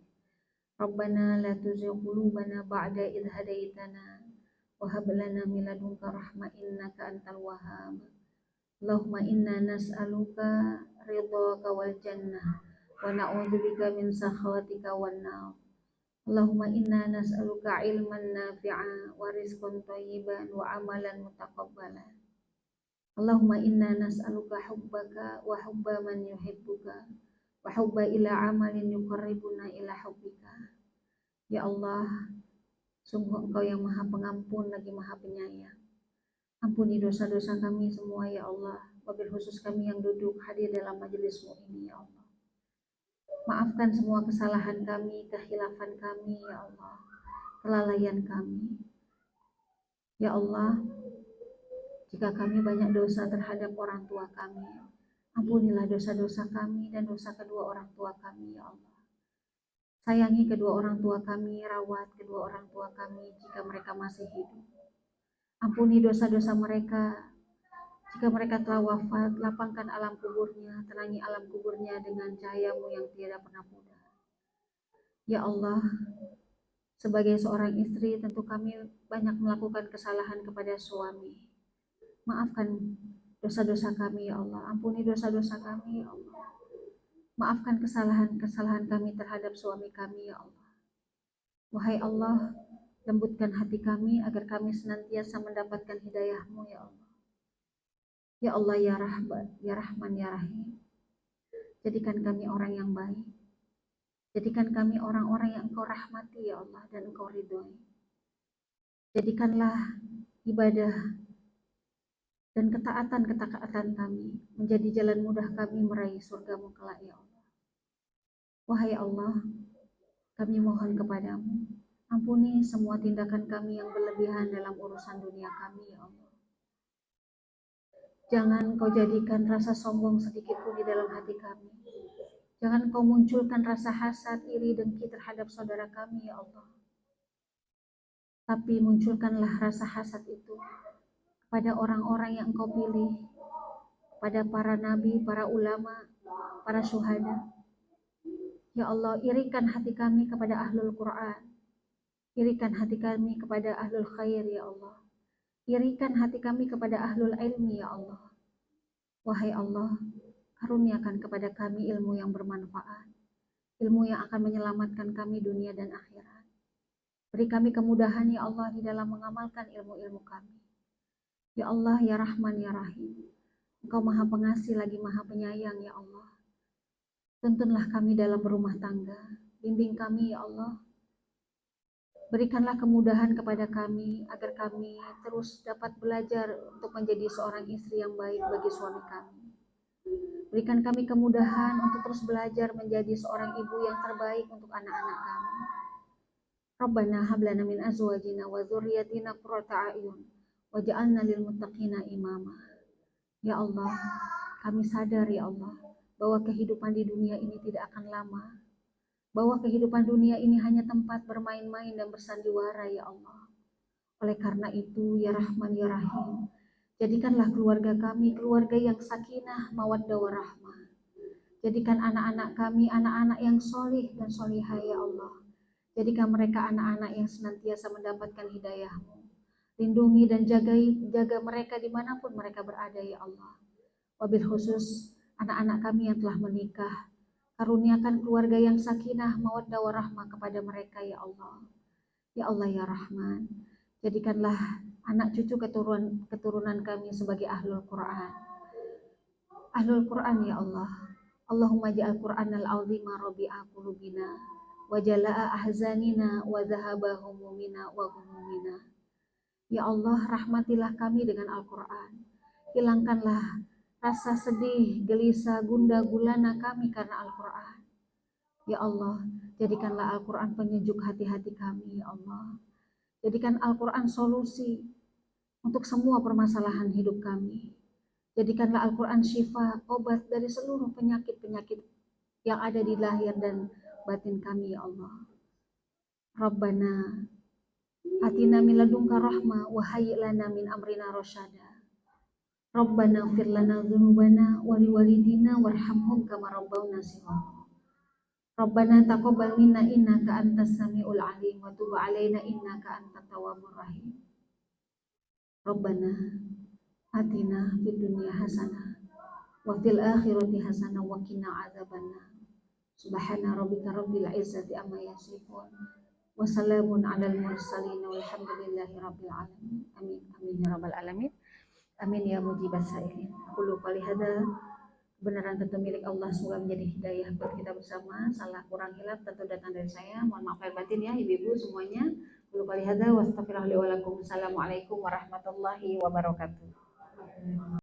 Rabbana la tuzigh qulubana ba'da idh hadaitana wa hab lana min ladunka rahmah innaka antal wahhab. Allahumma inna nas'aluka ridhaka wal jannah wa na'udzubika min sakhatika wan nar. Allahumma inna nas'aluka ilman nafi'a wa rizqan thayyiban wa amalan mutaqabbalan. Allahumma inna nas'aluka hubbaka wa hubba man yuhibbuka wa hubba ila amalin yuqarribuna ila hubbika. Ya Allah, sungguh Engkau yang Maha Pengampun lagi Maha Penyayang. Ampuni dosa-dosa kami semua ya Allah, wabil khusus kami yang duduk hadir dalam majelismu ini ya Allah. Maafkan semua kesalahan kami, kehilafan kami ya Allah, kelalaian kami. Ya Allah, jika kami banyak dosa terhadap orang tua kami, ampunilah dosa-dosa kami dan dosa kedua orang tua kami ya Allah. Sayangi kedua orang tua kami, rawat kedua orang tua kami jika mereka masih hidup. Ampuni dosa-dosa mereka. Jika mereka telah wafat, lapangkan alam kuburnya, tenangi alam kuburnya dengan cahayamu yang tiada pernah pudar. Ya Allah, sebagai seorang istri tentu kami banyak melakukan kesalahan kepada suami. Maafkan dosa-dosa kami ya Allah. Ampuni dosa-dosa kami ya Allah. Maafkan kesalahan-kesalahan kami terhadap suami kami ya Allah. Wahai Allah, lembutkan hati kami agar kami senantiasa mendapatkan hidayah-Mu ya Allah. Ya Allah ya Rahman ya Rahim. Jadikan kami orang yang baik. Jadikan kami orang-orang yang Engkau rahmati ya Allah dan Engkau ridhoi. Jadikanlah ibadah dan ketaatan kami menjadi jalan mudah kami meraih surga-Mu kelak ya Allah. Wahai Allah, kami mohon kepadamu, ampuni semua tindakan kami yang berlebihan dalam urusan dunia kami ya Allah. Jangan Kau jadikan rasa sombong sedikit pun di dalam hati kami. Jangan Kau munculkan rasa hasad, iri, dengki terhadap saudara kami ya Allah. Tapi munculkanlah rasa hasad itu kepada orang-orang yang Engkau pilih, pada para nabi, para ulama, para syuhada. Ya Allah, irikan hati kami kepada ahlul Quran. Irikan hati kami kepada ahlul khair ya Allah. Irikan hati kami kepada ahlul ilmi ya Allah. Wahai Allah, karuniakan kepada kami ilmu yang bermanfaat. Ilmu yang akan menyelamatkan kami dunia dan akhirat. Beri kami kemudahan ya Allah di dalam mengamalkan ilmu-ilmu kami. Ya Allah, ya Rahman, ya Rahim. Engkau Maha Pengasih lagi Maha Penyayang ya Allah. Tuntunlah kami dalam berumah tangga. Bimbing kami ya Allah. Berikanlah kemudahan kepada kami agar kami terus dapat belajar untuk menjadi seorang istri yang baik bagi suami kami. Berikan kami kemudahan untuk terus belajar menjadi seorang ibu yang terbaik untuk anak-anak kami. Rabbana hab lana min azwajina wa dzurriyyatina qurrata a'yun waj'alna lil muttaqina imama. Ya Allah, kami sadar ya Allah bahwa kehidupan di dunia ini tidak akan lama. Bahwa kehidupan dunia ini hanya tempat bermain-main dan bersandiwara ya Allah. Oleh karena itu ya Rahman ya Rahim, jadikanlah keluarga kami keluarga yang sakinah mawaddah warahmah. Jadikan anak-anak kami anak-anak yang solih dan solihah ya Allah. Jadikan mereka anak-anak yang senantiasa mendapatkan hidayah-Mu. Lindungi dan jaga mereka dimanapun mereka berada ya Allah. Wabil khusus anak-anak kami yang telah menikah, karuniakan keluarga yang sakinah mawaddah warahmah kepada mereka ya Allah. Ya Allah ya Rahman, jadikanlah anak cucu keturunan kami sebagai ahlul Quran. Ahlul Quran ya Allah. Allahumma ja'al Qur'anal azima rabi'a qulubina wa jala'a ahzanina wa dhahaba humumina wa humumina. Ya Allah, rahmatilah kami dengan Al-Quran. Hilangkanlah rasa sedih, gelisah, gundah gulana kami karena Al-Quran. Ya Allah, Jadikanlah Al-Quran penyejuk hati-hati kami, ya Allah. Jadikan Al-Quran solusi untuk semua permasalahan hidup kami. Jadikanlah Al-Quran syifa, obat dari seluruh penyakit-penyakit yang ada di lahir dan batin kami, ya Allah. Rabbana atina min ladunka rahmah wa hayyi' lana min amrina rasyada. Rabbana ighfir lana dzunubana wa liwalidina warhamhum kama rabbawna shighara. Rabbana taqabbal minna innaka antas samiul alim wa tub alaina innaka antat tawwabur rahim. Rabbana atina fid dunya hasanah wa fil akhirati hasanah wa qina adzabannar. Subhana rabbika rabbil izzati amma yasifun wa salamun alal mursalin walhamdulillahi rabbil alamin. Amin amin ya rabbal alamin. Amin ya mujibas sailin. Aku qali hada, kebenaran tentu milik Allah, semoga menjadi hidayah buat kita bersama. Salah kurang hilaf tentu datang dari saya, mohon maaf lahir batin ya ibu-ibu semuanya. Aku qali hada wa astaghfirullahi wa lakum. Assalamualaikum warahmatullahi wabarakatuh.